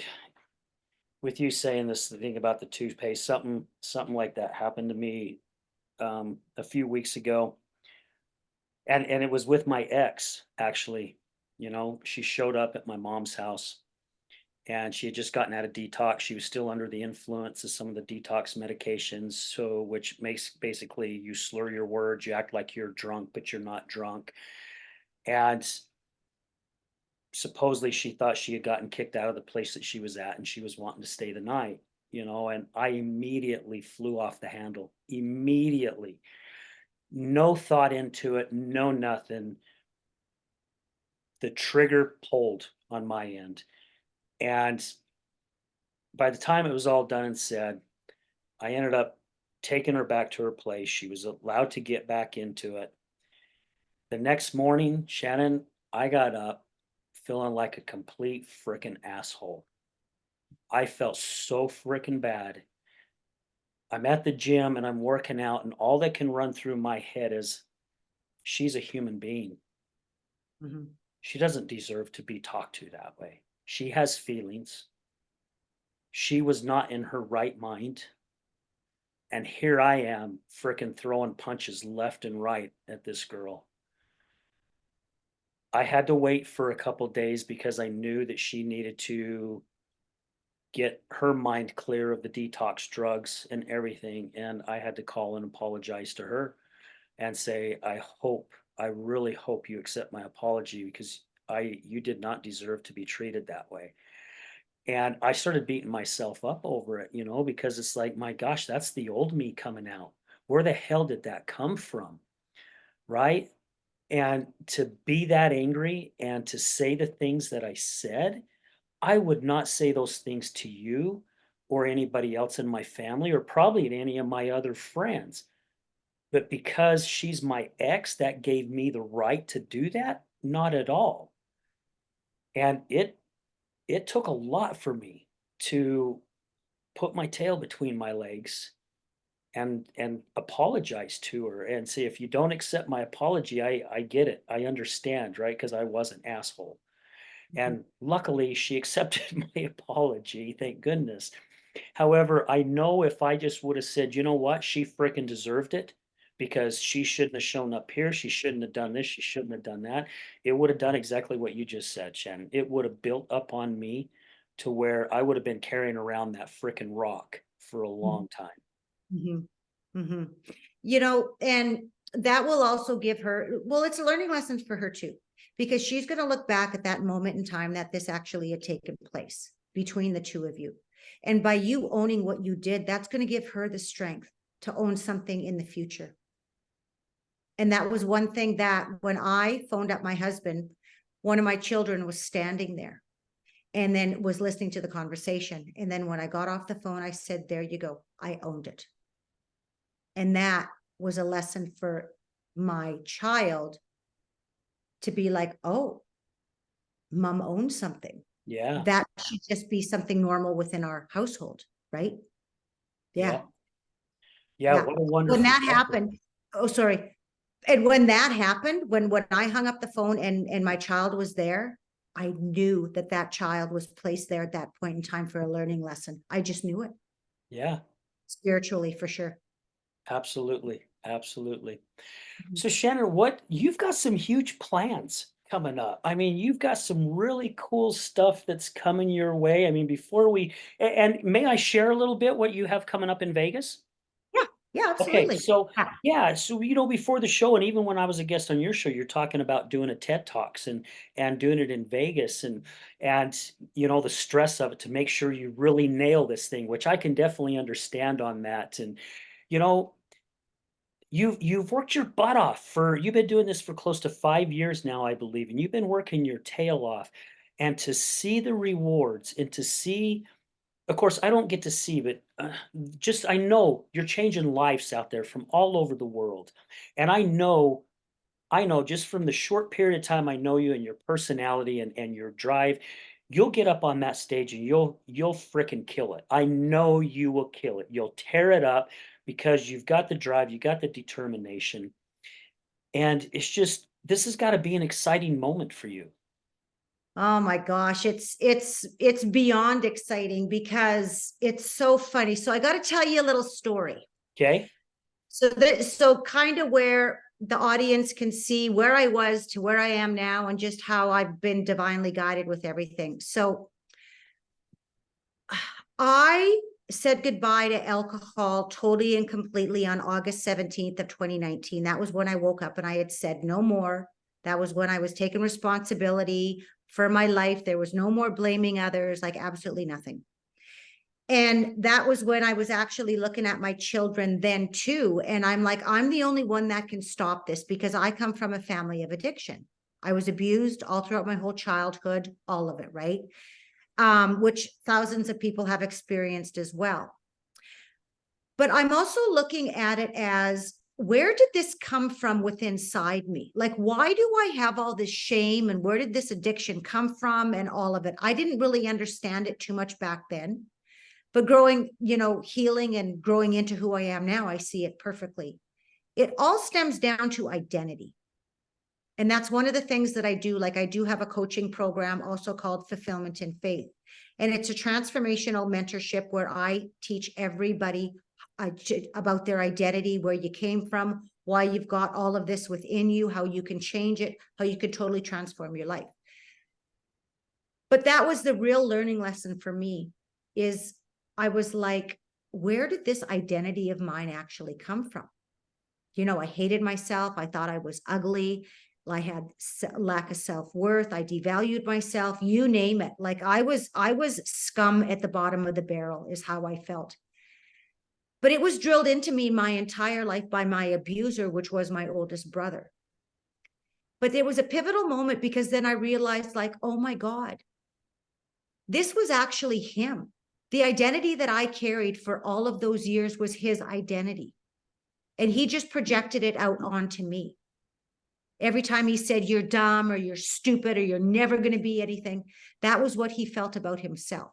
A: with you saying this thing about the toothpaste, something like that happened to me a few weeks ago. And it was with my ex, actually. You know, she showed up at my mom's house and she had just gotten out of detox. She was still under the influence of some of the detox medications, so which makes basically you slur your words, you act like you're drunk, but you're not drunk. And supposedly she thought she had gotten kicked out of the place that she was at and she was wanting to stay the night, you know, and I immediately flew off the handle. Immediately. No thought into it, no nothing. The trigger pulled on my end. And by the time it was all done and said, I ended up taking her back to her place. She was allowed to get back into it. The next morning, Shannon, I got up feeling like a complete freaking asshole. I felt so freaking bad. I'm at the gym and I'm working out, and all that can run through my head is she's a human being.
B: Mhm.
A: She doesn't deserve to be talked to that way. She has feelings. She was not in her right mind. And here I am freaking throwing punches left and right at this girl. I had to wait for a couple days because I knew that she needed to get her mind clear of the detox drugs and everything. And I had to call and apologize to her and say, I really hope you accept my apology because you did not deserve to be treated that way. And I started beating myself up over it, you know, because it's like, my gosh, that's the old me coming out. Where the hell did that come from? Right. And to be that angry and to say the things that I said, I would not say those things to you or anybody else in my family or probably to any of my other friends. But because she's my ex, that gave me the right to do that? Not at all. And it took a lot for me to put my tail between my legs and apologize to her and say, if you don't accept my apology, I get it. I understand, right? Because I was an asshole.
B: Mhm.
A: And luckily she accepted my apology, thank goodness. However, I know if I just would have said, you know what, she freaking deserved it because she shouldn't have shown up here. She shouldn't have done this. She shouldn't have done that. It would have done exactly what you just said, Shannon. It would have built up on me to where I would have been carrying around that freaking rock for a long time.
B: Mhm. Mhm. You know, and that will also give her, well, it's a learning lesson for her too, because she's going to look back at that moment in time that this actually had taken place between the two of you. And by you owning what you did, that's going to give her the strength to own something in the future. And that was one thing that when I phoned up my husband, one of my children was standing there and then was listening to the conversation. And then when I got off the phone, I said, there you go. I owned it. And that was a lesson for my child to be like, oh, mom owns something.
A: Yeah.
B: That should just be something normal within our household, right?
A: Yeah.
B: Yeah.
A: Yeah.
B: Yeah.
A: What a
B: When
A: wonderful
B: that
A: lesson.
B: happened, oh, sorry. And when that happened, when I hung up the phone and my child was there, I knew that that child was placed there at that point in time for a learning lesson. I just knew it
A: Yeah.
B: spiritually for sure.
A: Absolutely. Absolutely.
B: Mhm.
A: So Shannon, what you've got some huge plans coming up. I mean, you've got some really cool stuff that's coming your way. I mean, before we and may I share a little bit what you have coming up in Vegas?
B: Yeah. Yeah,
A: Okay,
B: absolutely.
A: so
B: Yeah.
A: yeah, so you know, before the show, and even when I was a guest on your show, you're talking about doing a TED Talks and doing it in Vegas and you know the stress of it to make sure you really nail this thing, which I can definitely understand on that. And you know, you've worked your butt off for you've been doing this for close to 5 years now, I believe, and you've been working your tail off. And to see the rewards and to see, of course, I don't get to see, but just I know you're changing lives out there from all over the world. And I know just from the short period of time I know you and your personality and your drive, you'll get up on that stage and you'll fricking kill it. I know you will kill it. You'll tear it up because you've got the drive, you got the determination. And it's just this has got to be an exciting moment for you.
B: Oh my gosh, it's beyond exciting because it's so funny. So I got to tell you a little story.
A: Okay.
B: So kind of where the audience can see where I was to where I am now and just how I've been divinely guided with everything. So I said goodbye to alcohol totally and completely on August 17th of 2019. That was when I woke up and I had said no more. That was when I was taking responsibility for my life. There was no more blaming others, like absolutely nothing. And that was when I was actually looking at my children then too. And I'm like, I'm the only one that can stop this because I come from a family of addiction. I was abused all throughout my whole childhood, all of it, right? Which thousands of people have experienced as well. But I'm also looking at it as, where did this come from within inside me? Like, why do I have all this shame and where did this addiction come from and all of it? I didn't really understand it too much back then. But growing, healing and growing into who I am now, I see it perfectly. It all stems down to identity. And that's one of the things that I do. Like, I do have a coaching program also called Fulfillment in Faith. And it's a transformational mentorship where I teach everybody about their identity, where you came from, why you've got all of this within you, how you can change it, how you can totally transform your life. But that was the real learning lesson for me, is I was like, where did this identity of mine actually come from? I hated myself. I thought I was ugly. I had lack of self-worth. I devalued myself, you name it. Like I was scum at the bottom of the barrel is how I felt. But it was drilled into me my entire life by my abuser, which was my oldest brother. But there was a pivotal moment because then I realized, like, oh my God, this was actually him. The identity that I carried for all of those years was his identity. And he just projected it out onto me. Every time he said, you're dumb or you're stupid or you're never going to be anything, that was what he felt about himself.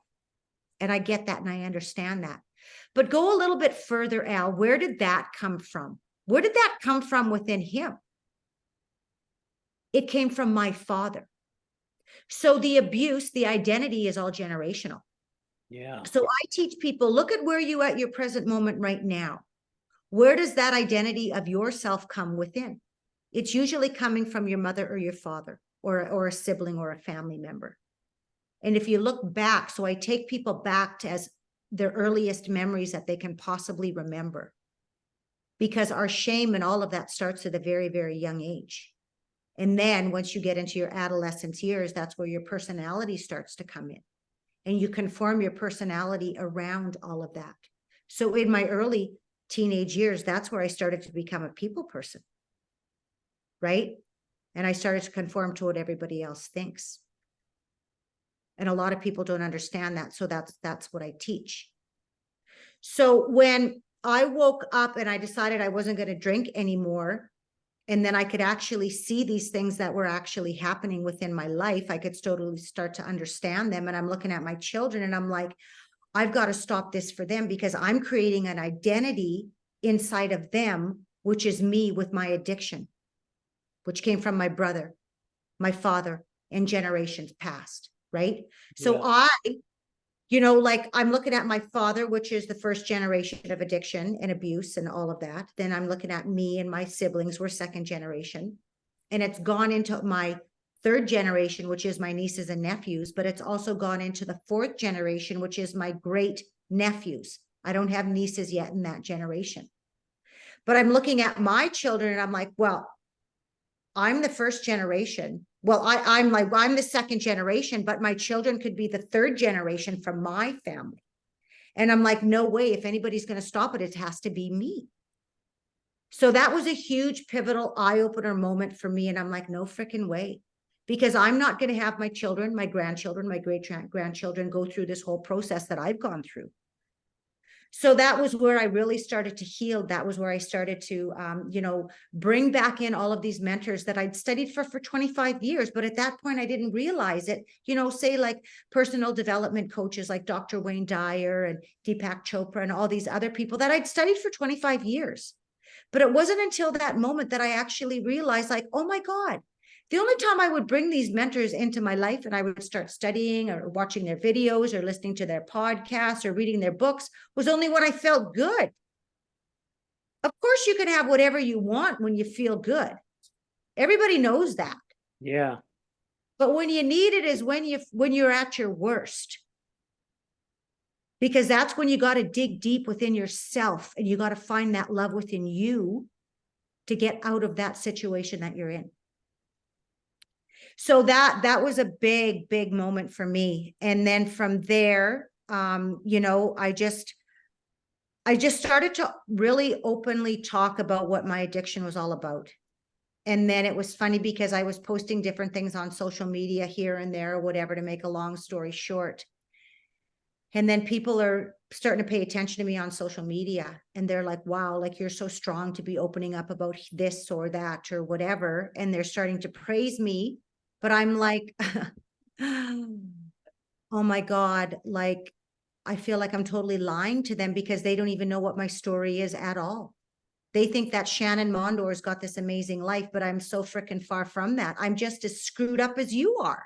B: And I get that and I understand that. But go a little bit further, Al. Where did that come from? Where did that come from within him? It came from my father. So the abuse, the identity is all generational.
A: Yeah.
B: So I teach people, look at where you at your present moment right now. Where does that identity of yourself come within? It's usually coming from your mother or your father or a sibling or a family member. And if you look back, so I take people back to as their earliest memories that they can possibly remember, because our shame and all of that starts at a very, very young age. And then once you get into your adolescence years, that's where your personality starts to come in. And you can form your personality around all of that. So in my early teenage years, that's where I started to become a people person, right? And I started to conform to what everybody else thinks. And a lot of people don't understand that. So that's what I teach. So when I woke up and I decided I wasn't going to drink anymore, and then I could actually see these things that were actually happening within my life, I could totally start to understand them. And I'm looking at my children and I'm like, I've got to stop this for them, because I'm creating an identity inside of them, which is me with my addiction, which came from my brother, my father, and generations past, right? So like I'm looking at my father, which is the first generation of addiction and abuse and all of that. Then I'm looking at me and my siblings, we're second generation. And it's gone into my third generation, which is my nieces and nephews, but it's also gone into the fourth generation, which is my great nephews. I don't have nieces yet in that generation. But I'm looking at my children and I'm like, well, I'm the first generation. Well, I'm the second generation, but my children could be the third generation from my family. And I'm like, no way, if anybody's going to stop it, it has to be me. So that was a huge pivotal eye-opener moment for me. And I'm like, no freaking way, because I'm not going to have my children, my grandchildren, my great-grandchildren go through this whole process that I've gone through. So that was where I really started to heal. That was where I started to, bring back in all of these mentors that I'd studied for 25 years. But at that point, I didn't realize it, say like personal development coaches like Dr. Wayne Dyer and Deepak Chopra and all these other people that I'd studied for 25 years. But it wasn't until that moment that I actually realized, like, oh my God, The only time I would bring these mentors into my life and I would start studying or watching their videos or listening to their podcasts or reading their books was only when I felt good. Of course, you can have whatever you want when you feel good. Everybody knows that.
A: Yeah.
B: But when you need it is when you're at your worst. Because that's when you got to dig deep within yourself and you got to find that love within you to get out of that situation that you're in. So that was a big, big moment for me. And then from there, you know, I just started to really openly talk about what my addiction was all about. And then it was funny because I was posting different things on social media here and there or whatever, to make a long story short. And then people are starting to pay attention to me on social media and they're like, wow, like you're so strong to be opening up about this or that or whatever. And they're starting to praise me, but I'm like, oh my God, like, I feel like I'm totally lying to them because they don't even know what my story is at all. They think that Shannon Mondor's got this amazing life, but I'm so freaking far from that. I'm just as screwed up as you are,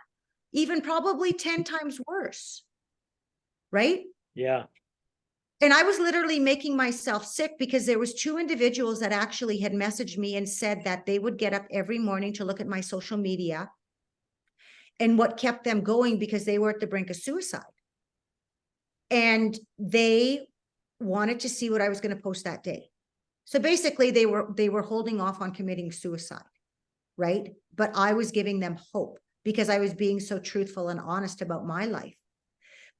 B: even probably 10 times worse. Right?
A: Yeah.
B: And I was literally making myself sick because there was 2 individuals that actually had messaged me and said that they would get up every morning to look at my social media and what kept them going because they were at the brink of suicide. And they wanted to see what I was going to post that day. So basically they were holding off on committing suicide, right? But I was giving them hope because I was being so truthful and honest about my life.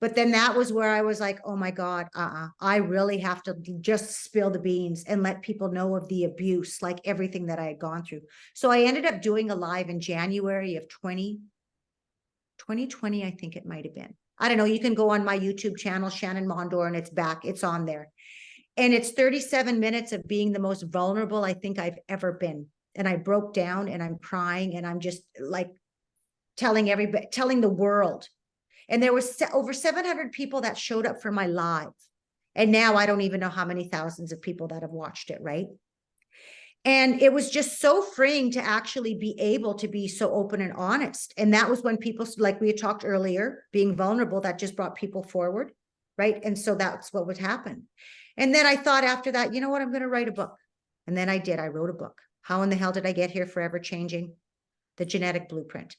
B: But then that was where I was like, oh my God, I really have to just spill the beans and let people know of the abuse, like everything that I had gone through. So I ended up doing a live in January of 2020, I think it might have been. I don't know. You can go on my YouTube channel, Shannon Mondor, and it's back. It's on there. And it's 37 minutes of being the most vulnerable I think I've ever been. And I broke down and I'm crying and I'm just like telling everybody, telling the world. And there was over 700 people that showed up for my live. And now I don't even know how many thousands of people that have watched it, right? And it was just so freeing to actually be able to be so open and honest. And that was when people, like we had talked earlier, being vulnerable, that just brought people forward, right? And so that's what would happen. And then I thought after that, you know what, I'm going to write a book. And then I did. I wrote a book. How in the hell did I get here? Forever Changing the Genetic Blueprint.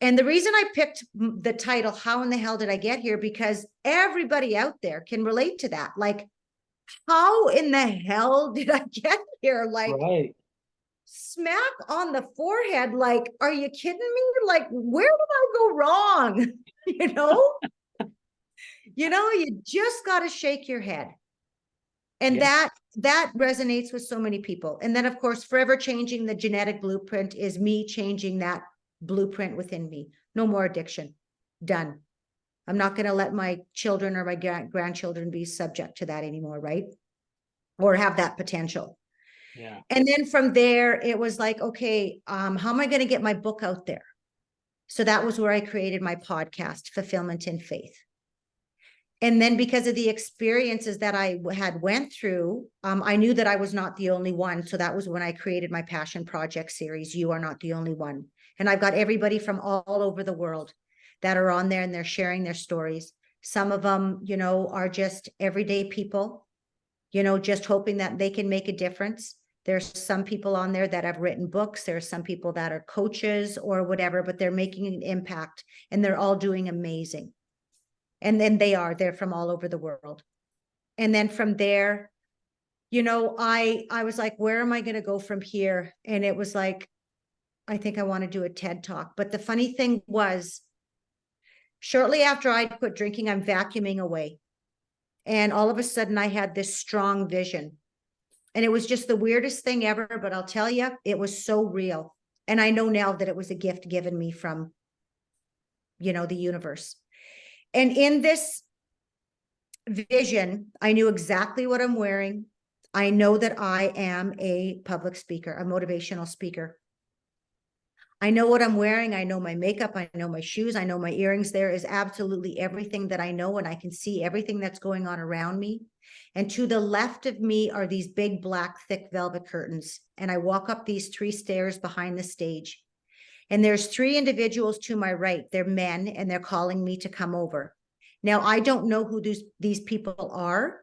B: And the reason I picked the title, How in the Hell Did I Get Here? Because everybody out there can relate to that. Like, how in the hell did I get here? Like,
A: Right.
B: smack on the forehead. Like, are you kidding me? Like, where did I go wrong? You know? You just got to shake your head. And
A: Yeah.
B: that resonates with so many people. And then, of course, Forever Changing the Genetic Blueprint is me changing that blueprint within me. No more addiction. Done. I'm not going to let my children or my grandchildren be subject to that anymore, right? Or have that potential.
A: Yeah.
B: And then from there, it was like, okay, how am I going to get my book out there? So that was where I created my podcast, Fulfillment in Faith. And then because of the experiences that I had went through, I knew that I was not the only one. So that was when I created my Passion Project series, You Are Not the Only One. And I've got everybody from all over the world that are on there and they're sharing their stories. Some of them, are just everyday people, just hoping that they can make a difference. There's some people on there that have written books. There's some people that are coaches or whatever, but they're making an impact and they're all doing amazing. And then they're from all over the world. And then from there, I was like, where am I going to go from here? And it was like, I think I want to do a TED Talk. But the funny thing was, shortly after I quit drinking, I'm vacuuming away. And all of a sudden I had this strong vision. And it was just the weirdest thing ever, but I'll tell you, it was so real. And I know now that it was a gift given me from, the universe. And in this vision, I knew exactly what I'm wearing. I know that I am a public speaker, a motivational speaker. I know what I'm wearing. I know my makeup. I know my shoes. I know my earrings. There is absolutely everything that I know, and I can see everything that's going on around me. And to the left of me are these big, black, thick velvet curtains. And I walk up these 3 stairs behind the stage. And there's 3 individuals to my right. They're men, and they're calling me to come over. Now, I don't know who these people are,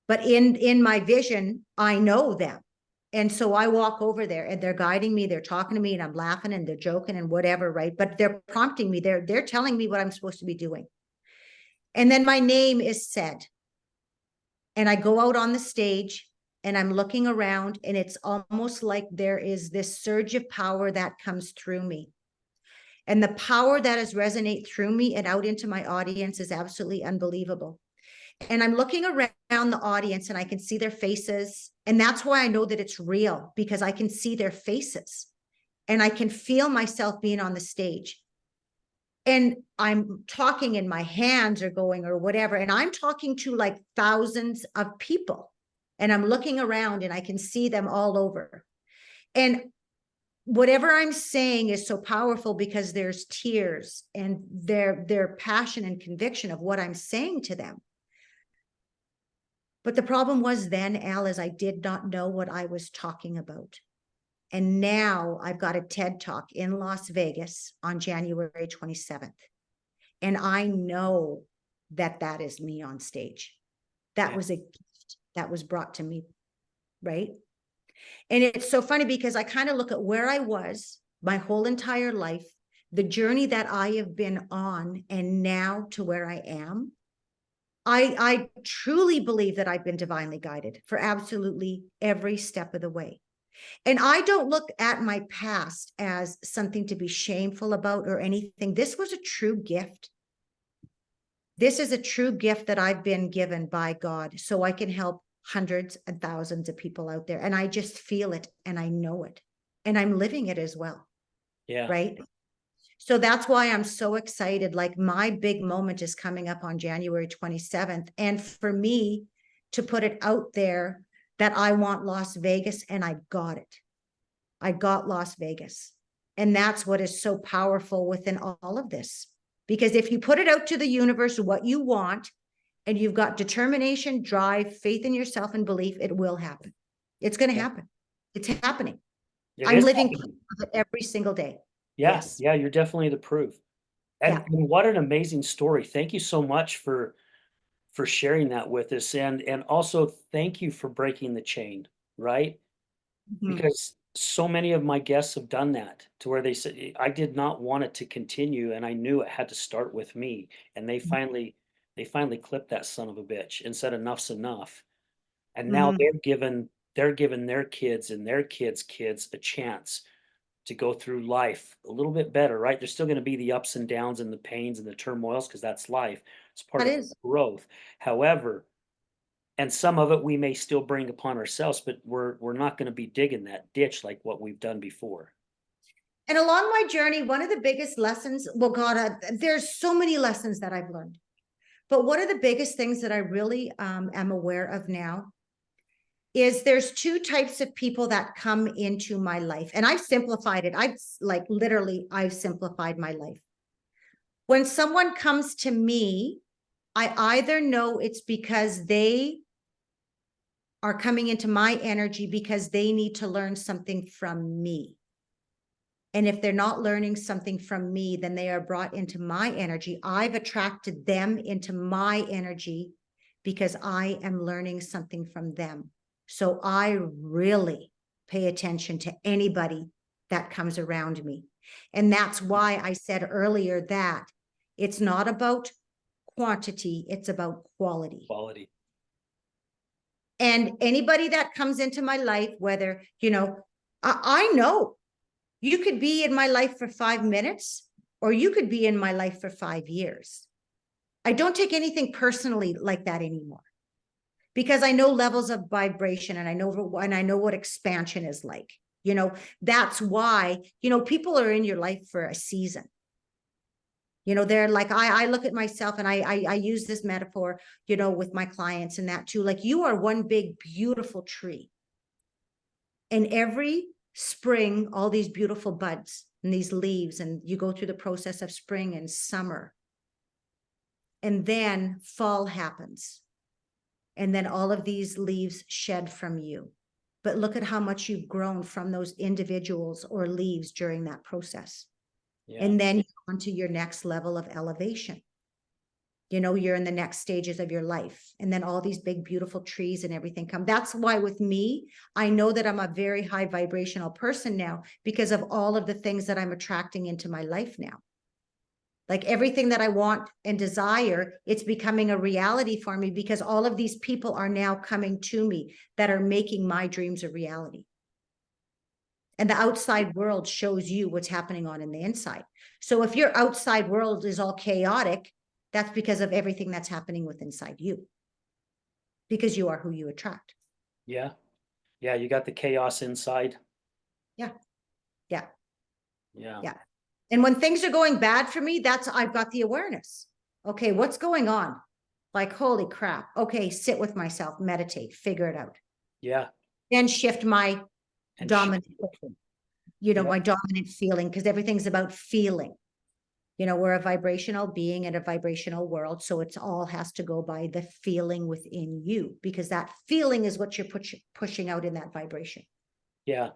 B: but in my vision, I know them. And so I walk over there, and they're guiding me, they're talking to me, and I'm laughing and they're joking and whatever, right? But they're prompting me, they're telling me what I'm supposed to be doing. And then my name is said. And I go out on the stage, and I'm looking around, and it's almost like there is this surge of power that comes through me. And the power that is resonate through me and out into my audience is absolutely unbelievable. And I'm looking around the audience, and I can see their faces. And that's why I know that it's real, because I can see their faces and I can feel myself being on the stage. And I'm talking and my hands are going or whatever. And I'm talking to like thousands of people, and I'm looking around and I can see them all over. And whatever I'm saying is so powerful because there's tears and their passion and conviction of what I'm saying to them. But the problem was then, Al, is I did not know what I was talking about. And now I've got a TED Talk in Las Vegas on January 27th. And I know that that is me on stage. That was a gift that was brought to me, right? And it's so funny because I kind of look at where I was my whole entire life, the journey that I have been on, and now to where I am. I truly believe that I've been divinely guided for absolutely every step of the way. And I don't look at my past as something to be shameful about or anything. This was a true gift. This is a true gift that I've been given by God, so I can help hundreds and thousands of people out there. And I just feel it and I know it. And I'm living it as well.
A: Yeah.
B: Right. So that's why I'm so excited. Like, my big moment is coming up on January 27th. And for me to put it out there that I want Las Vegas, and I got it. I got Las Vegas. And that's what is so powerful within all of this. Because if you put it out to the universe, what you want, and you've got determination, drive, faith in yourself, and belief, it will happen. It's going to happen. It's happening. I'm living it every single day.
A: Yes. Yeah, you're definitely the proof. And what an amazing story. Thank you so much for sharing that with us. And also thank you for breaking the chain, right? Because so many of my guests have done that, to where they said, I did not want it to continue, and I knew it had to start with me. And they finally clipped that son of a bitch and said, enough's enough. And now they're given their kids and their kids' kids a chance to go through life a little bit better, right? There's still going to be the ups and downs and the pains and the turmoils, because that's life. It's part of growth. However, and some of it we may still bring upon ourselves, but we're not going to be digging that ditch like what we've done before.
B: And along my journey, one of the biggest lessons, well, God, there's so many lessons that I've learned. But one of the biggest things that I really am aware of now is there's 2 types of people that come into my life. And I've simplified it. I've simplified my life. When someone comes to me, I either know it's because they are coming into my energy because they need to learn something from me. And if they're not learning something from me, then they are brought into my energy. I've attracted them into my energy because I am learning something from them. So I really pay attention to anybody that comes around me. And that's why I said earlier that it's not about quantity, it's about quality.
A: Quality.
B: And anybody that comes into my life, whether, I know you could be in my life for 5 minutes, or you could be in my life for 5 years. I don't take anything personally like that anymore, because I know levels of vibration, and I know what expansion is like. That's why, people are in your life for a season. They're like, I look at myself, and I use this metaphor, with my clients and that too. Like, you are one big, beautiful tree. And every spring, all these beautiful buds and these leaves, and you go through the process of spring and summer. And then fall happens. And then all of these leaves shed from you. but look at how much you've grown from those individuals or leaves during that process.
A: Yeah.
B: And then on to your next level of elevation. You know, you're in the next stages of your life. And then all these big, beautiful trees and everything come. That's why with me, I know that I'm a very high vibrational person now because of all of the things that I'm attracting into my life now. Like everything that I want and desire, it's becoming a reality for me because all of these people are now coming to me that are making my dreams a reality. And the outside world shows you what's happening on in the inside. So if your outside world is all chaotic, that's because of everything that's happening with inside you. Because you are who you attract.
A: Yeah. Yeah. You got the chaos inside.
B: Yeah. Yeah.
A: Yeah.
B: Yeah. And when things are going bad for me, that's, I've got the awareness. Okay, what's going on? Like, holy crap. Okay, sit with myself, meditate, figure it out.
A: Yeah.
B: Then shift my
A: And
B: dominant, you know,
A: Yeah.
B: my dominant feeling, because everything's about feeling. You know, we're a vibrational being in a vibrational world. So it's all has to go by the feeling within you, because that feeling is what you're pushing out in that vibration.
A: Yeah.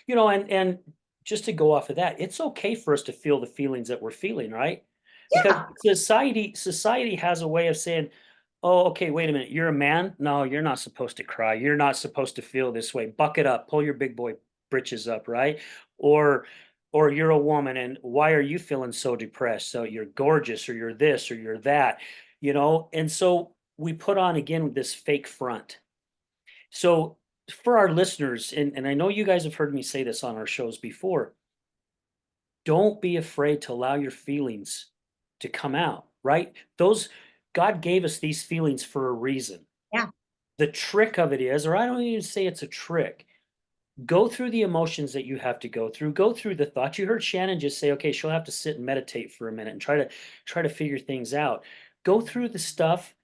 A: You know, and just to go off of that, it's okay for us to feel the feelings that we're feeling, right? Because
B: Yeah.
A: society has a way of saying, "Oh, okay, wait a minute. You're a man? No, you're not supposed to cry. You're not supposed to feel this way. Buck it up. Pull your big boy britches up, right?" Or or you're a woman and why are you feeling so depressed? So you're gorgeous or you're this or you're that, you know? And so we put on again this fake front. So for our listeners, and I know you guys have heard me say this on our shows before, don't be afraid to allow your feelings to come out, right? Those God gave us these feelings for a reason.
B: Yeah.
A: The trick of it is, or I don't even say it's a trick, go through the emotions that you have to go through the thoughts. You heard Shannon just say, okay, she'll have to sit and meditate for a minute and try to figure things out. Go through the stuff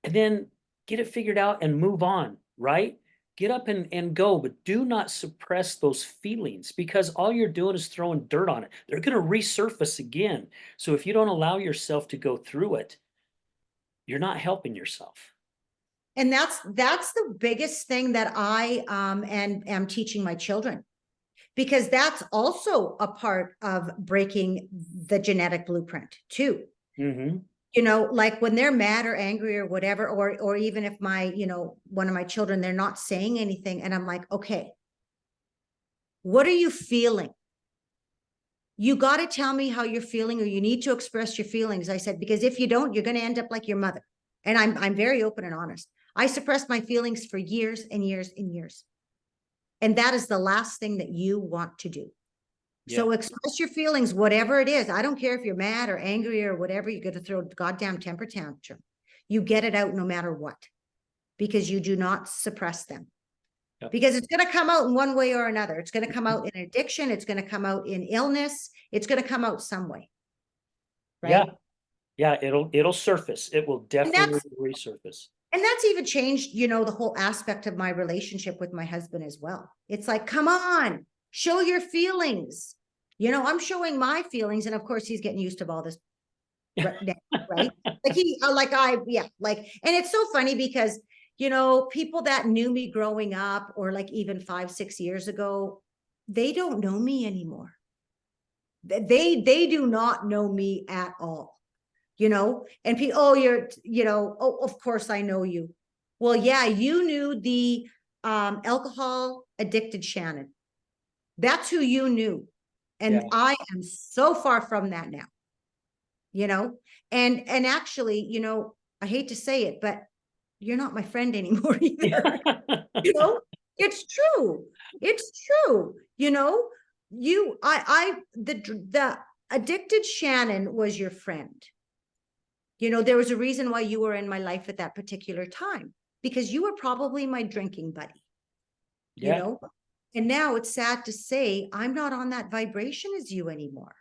A: and then get it figured out and move on, right? Get up and go, but do not suppress those feelings because all you're doing is throwing dirt on it. They're going to resurface again. So if you don't allow yourself to go through it, you're not helping yourself.
B: And that's the biggest thing that I and am teaching my children, because that's also a part of breaking the genetic blueprint too.
A: Mm-hmm.
B: You know, like when they're mad or angry or whatever, or even if my, you know, one of my children, they're not saying anything, and I'm like, okay, what are you feeling? You got to tell me how you're feeling, or you need to express your feelings. I said, because if you don't, you're going to end up like your mother. And I'm very open and honest. I suppressed my feelings for years and years and years. And that is the last thing that you want to do.
A: Yeah.
B: So express your feelings, whatever it is. I don't care if you're mad or angry or whatever, you're going to throw a goddamn temper tantrum. You get it out no matter what, because you do not suppress them.
A: Yep.
B: Because it's going to come out in one way or another. It's going to come out in addiction. It's going to come out in illness. It's going to come out some way. Right.
A: Yeah. Yeah. It'll surface. It will definitely resurface.
B: And that's even changed, you know, the whole aspect of my relationship with my husband as well. It's like, come on, show your feelings. You know, I'm showing my feelings. And of course, he's getting used to all this, right? Like, and it's so funny because, you know, people that knew me growing up, or like even 5-6 years ago, they don't know me anymore. They do not know me at all. You know, and people, oh, you're, you know, oh, of course I know you. Well, yeah, you knew the alcohol addicted Shannon. That's who you knew. And
A: Yeah.
B: I am so far from that now, you know, and actually, you know, I hate to say it, but you're not my friend anymore either. You know, it's true. It's true. You know, the addicted Shannon was your friend. You know, there was a reason why you were in my life at that particular time, because you were probably my drinking buddy, you
A: Yeah.
B: know, and now it's sad to say I'm not on that vibration as you anymore,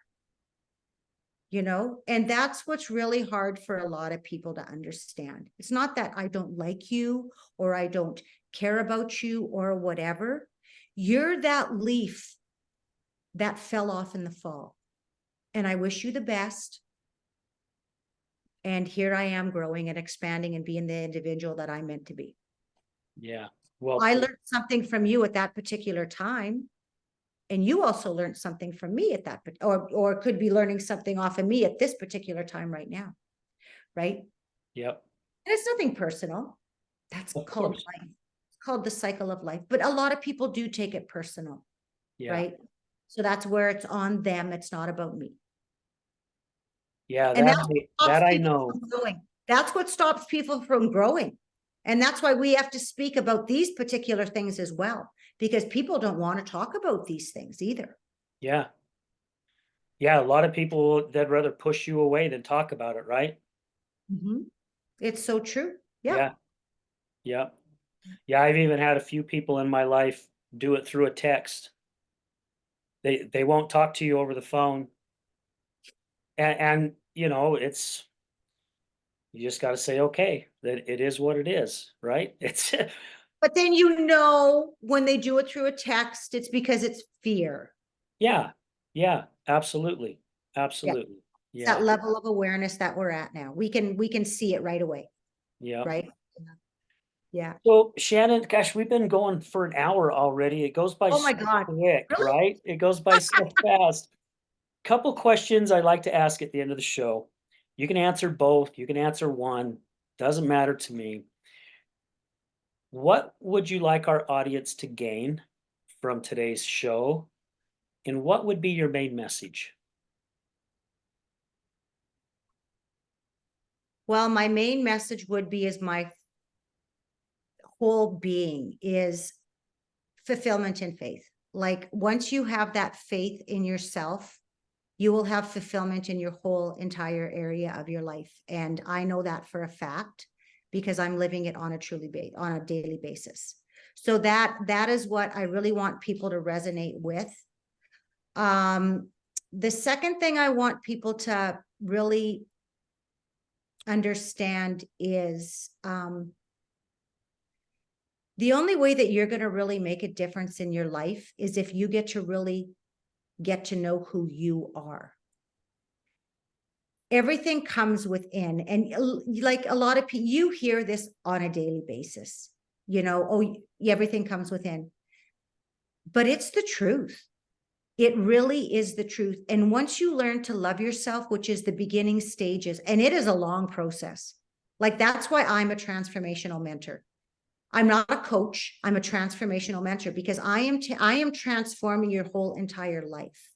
B: you know, and that's what's really hard for a lot of people to understand. It's not that I don't like you or I don't care about you or whatever. You're that leaf that fell off in the fall, and I wish you the best. And here I am growing and expanding and being the individual that I'm meant to be.
A: Yeah. Well,
B: I
A: put.
B: learned something from you at that particular time. And you also learned something from me at that, or could be learning something off of me at this particular time right now. Right.
A: Yep,
B: And it's nothing personal. That's
A: of
B: called
A: course.
B: life. It's called the cycle of life. But a lot of people do take it personal.
A: Yeah,
B: Right. So that's where it's on them. It's not about me.
A: yeah,
B: And
A: that
B: that's what
A: that
B: stops
A: I
B: people
A: know.
B: from growing. That's what stops people from growing. And that's why we have to speak about these particular things as well, because people don't want to talk about these things either.
A: Yeah. Yeah, a lot of people, they'd rather push you away than talk about it, right?
B: Mhm. It's so true. Yeah.
A: Yeah, yeah. Yeah, I've even had a few people in my life do it through a text. They won't talk to you over the phone. And you know, it's you just gotta say, okay, that it is what it is, right? It's
B: But then you know when they do it through a text, it's because it's fear.
A: yeah, yeah, absolutely.
B: Yeah.
A: Absolutely.
B: It's
A: Yeah,
B: that level of awareness that we're at now. We can see it right away,
A: yeah.
B: right? Yeah.
A: So Shannon, gosh, we've been going for an hour already. It goes by
B: Oh my
A: so
B: God.
A: quick,
B: Really?
A: right? It goes by so fast. Couple questions I like to ask at the end of the show. You can answer both, you can answer one, doesn't matter to me. What would you like our audience to gain from today's show? And what would be your main message?
B: Well, my main message would be is my whole being is fulfillment and faith. Like once you have that faith in yourself, you will have fulfillment in your whole entire area of your life. And I know that for a fact because I'm living it on a daily basis. So that is what I really want people to resonate with. The second thing I want people to really understand is the only way that you're going to really make a difference in your life is if you get to really get to know who you are. Everything comes within. And like a lot of people, you hear this on a daily basis, oh, everything comes within. But it's the truth. It really is the truth. And once you learn to love yourself, which is the beginning stages, and it is a long process. Like that's why I'm a transformational mentor. I'm not a coach. I'm a transformational mentor because I am transforming your whole entire life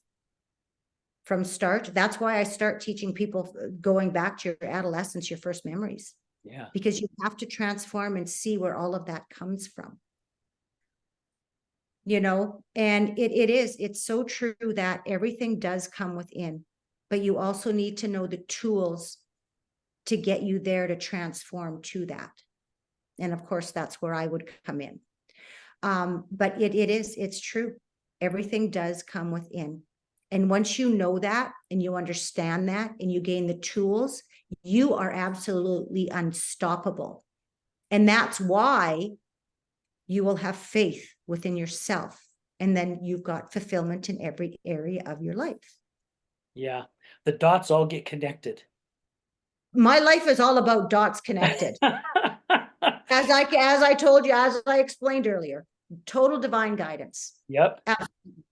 B: from start. That's why I start teaching people going back to your adolescence, your first memories,
A: Yeah.
B: because you have to transform and see where all of that comes from. And it's so true that everything does come within, but you also need to know the tools to get you there to transform to that. And of course, that's where I would come in. But it's true. Everything does come within. And once you know that and you understand that and you gain the tools, you are absolutely unstoppable. And that's why you will have faith within yourself. And then you've got fulfillment in every area of your life.
A: Yeah. The dots all get connected.
B: My life is all about dots connected. As I told you, as I explained earlier, total divine guidance.
A: Yep.
B: Absolutely.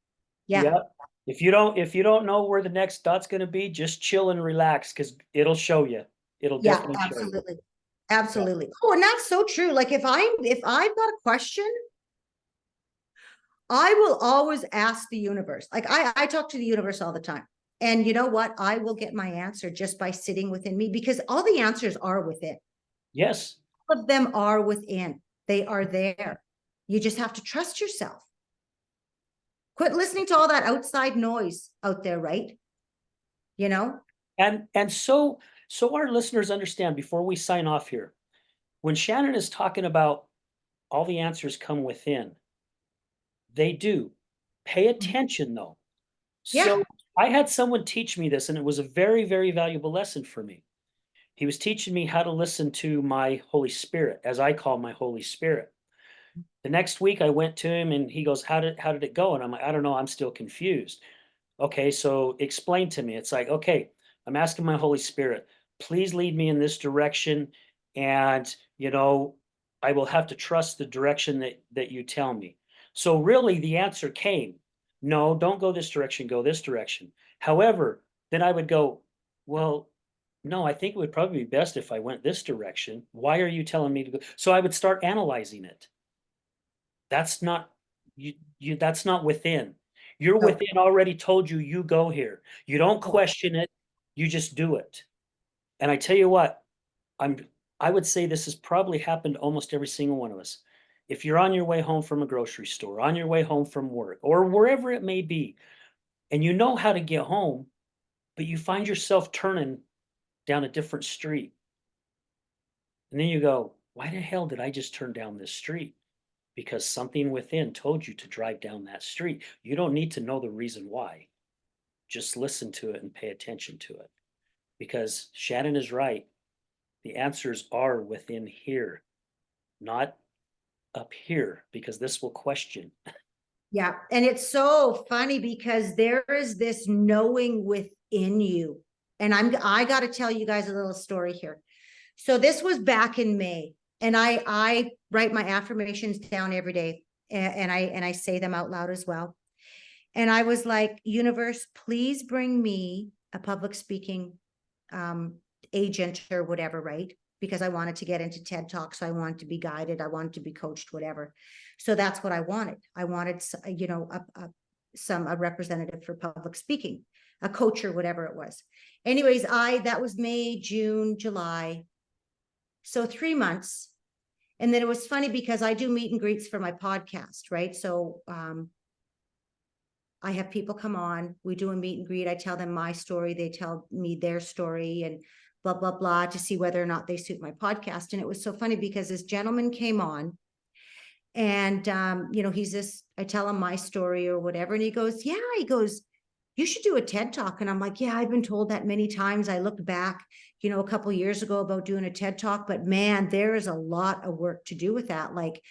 B: Yeah.
A: Yep. If you don't know where the next dot's going to be, just chill and relax because it'll show you. It'll
B: Yeah,
A: definitely show you.
B: absolutely. Absolutely. Oh, and that's so true. Like if I've got a question, I will always ask the universe. Like I talk to the universe all the time. And you know what? I will get my answer just by sitting within me because all the answers are within.
A: Yes.
B: All of them are within. They are there. You just have to trust yourself. Quit listening to all that outside noise out there, right?
A: And so our listeners understand before we sign off here, when Shannon is talking about all the answers come within, they do. Pay attention though.
B: Yeah.
A: So I had someone teach me this, and it was a very, very valuable lesson for me. He was teaching me how to listen to my Holy Spirit, as I call my Holy Spirit. The next week I went to him and he goes, how did it go? And I'm like, I don't know, I'm still confused. Okay, so explain to me. It's like, okay, I'm asking my Holy Spirit, please lead me in this direction. And, I will have to trust the direction that you tell me. So really the answer came, no, don't go this direction, go this direction. However, then I would go, well, no, I think it would probably be best if I went this direction. Why are you telling me to go? So I would start analyzing it. That's not that's not within. Your
B: No.
A: within already told you, you go here. You don't
B: Yeah.
A: question it, you just do it. And I tell you what, I'm I would say this has probably happened to almost every single one of us. If you're on your way home from a grocery store, on your way home from work, or wherever it may be, and you know how to get home, but you find yourself turning down a different street. And then you go, why the hell did I just turn down this street? Because something within told you to drive down that street. You don't need to know the reason why. Just listen to it and pay attention to it. Because Shannon is right. The answers are within here, not up here, because this will question.
B: Yeah. And it's so funny because there is this knowing within you. And I got to tell you guys a little story here. So this was back in May, and I write my affirmations down every day, and I say them out loud as well. And I was like, universe, please bring me a public speaking agent or whatever, right? Because I wanted to get into TED Talk. So I wanted to be guided. I wanted to be coached, whatever. So that's what I wanted. I wanted, you know, a representative for public speaking, a coach or whatever it was. Anyways, that was May, June, July. So 3 months. And then it was funny because I do meet and greets for my podcast, right? So I have people come on, we do a meet and greet. I tell them my story, they tell me their story, and blah, blah, blah, to see whether or not they suit my podcast. And it was so funny because this gentleman came on, and you know, I tell him my story or whatever, and he goes, yeah, he goes, you should do a TED Talk. And I'm like, yeah, I've been told that many times. I looked back, you know, a couple of years ago about doing a TED Talk, but man, there is a lot of work to do with that. Like,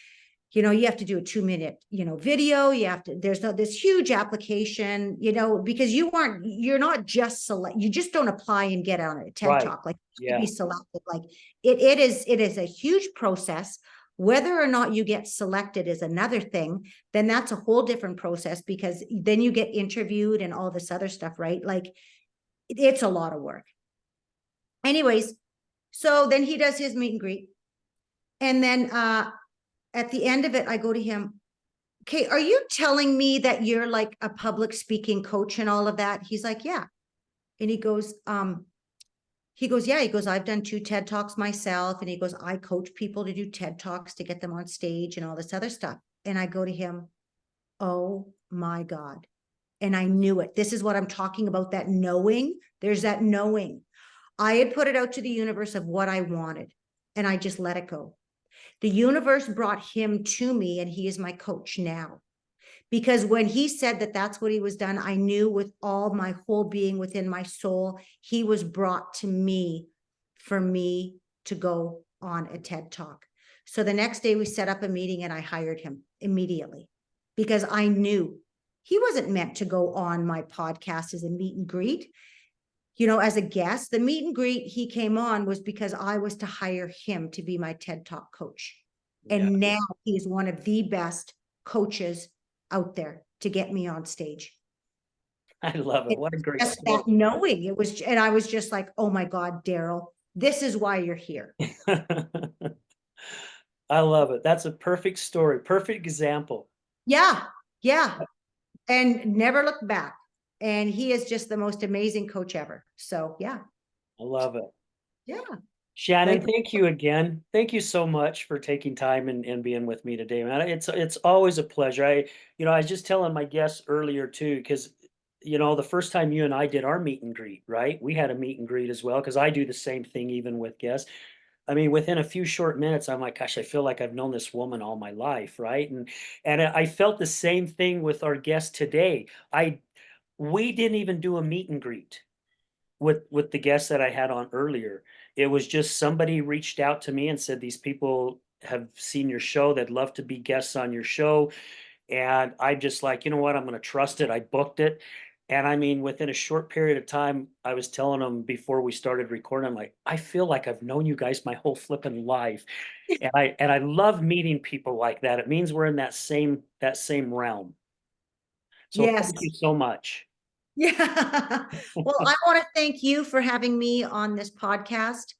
B: you know, you have to do a 2-minute, you know, video. You have to, there's this huge application, you know, because you're not just you just don't apply and get on a TED
A: Right.
B: Talk, like to
A: Yeah.
B: be selected. Like it is a huge process. Whether or not you get selected is another thing. Then that's a whole different process, because then you get interviewed and all this other stuff, right? Like it's a lot of work. Anyways, so then he does his meet and greet. And then at the end of it, I go to him, okay, are you telling me that you're like a public speaking coach and all of that? He's like, yeah. And he goes, yeah, he goes, I've done 2 TED Talks myself. And he goes, I coach people to do TED Talks to get them on stage and all this other stuff. And I go to him, oh my God. And I knew it. This is what I'm talking about, that knowing. There's that knowing. I had put it out to the universe of what I wanted, and I just let it go. The universe brought him to me, and he is my coach now. Because when he said that that's what he was done, I knew with all my whole being within my soul, he was brought to me for me to go on a TED Talk. So the next day we set up a meeting, and I hired him immediately because I knew he wasn't meant to go on my podcast as a meet and greet. You know, as a guest, the meet and greet he came on was because I was to hire him to be my TED Talk coach. And
A: Yeah.
B: now he is one of the best coaches out there to get me on stage.
A: I love it. What a great
B: Just
A: story.
B: that knowing it was, and I was just like, oh my God, Daryl, this is why you're here.
A: I love it. That's a perfect story, perfect example.
B: Yeah. Yeah. And never looked back. And he is just the most amazing coach ever. So yeah.
A: I love it.
B: Yeah.
A: Shannon,
B: Right.
A: thank you again. Thank you so much for taking time and being with me today, man. It's always a pleasure. I was just telling my guests earlier too, because the first time you and I did our meet and greet, right? We had a meet and greet as well, because I do the same thing even with guests. I mean, within a few short minutes, I'm like, gosh, I feel like I've known this woman all my life, right? And I felt the same thing with our guest today. We didn't even do a meet and greet with the guests that I had on earlier. It was just somebody reached out to me and said, these people have seen your show. They'd love to be guests on your show. And I just like, you know what? I'm going to trust it. I booked it. And I mean, within a short period of time, I was telling them before we started recording, I'm like, I feel like I've known you guys my whole flipping life. And I love meeting people like that. It means we're in that same realm. So
B: Yes.
A: thank you so much.
B: Yeah. Well, I want to thank you for having me on this podcast.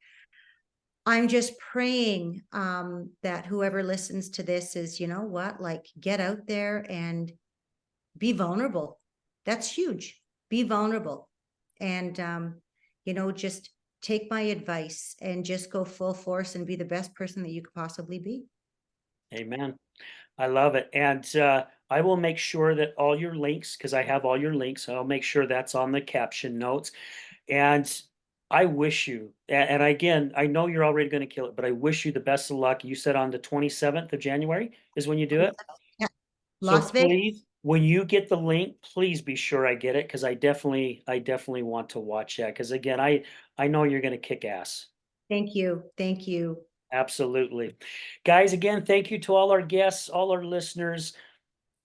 B: I'm just praying that whoever listens to this is, you know what, like get out there and be vulnerable. That's huge. Be vulnerable. And, just take my advice and just go full force and be the best person that you could possibly be.
A: Amen. I love it. And I will make sure that all your links, because I have all your links, I'll make sure that's on the caption notes. And I wish you, and again, I know you're already going to kill it, but I wish you the best of luck. You said on the 27th of January is when you do it.
B: Yeah.
A: So
B: Las Vegas.
A: please, when you get the link, please be sure I get it because I definitely want to watch that. Because again, I know you're going to kick ass.
B: Thank you. Thank you.
A: Absolutely. Guys, again, thank you to all our guests, all our listeners,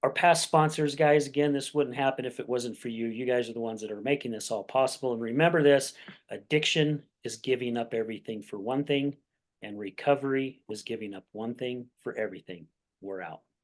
A: our past sponsors, guys. Again, this wouldn't happen if it wasn't for you. You guys are the ones that are making this all possible. And remember this, addiction is giving up everything for one thing, and recovery is giving up one thing for everything. We're out.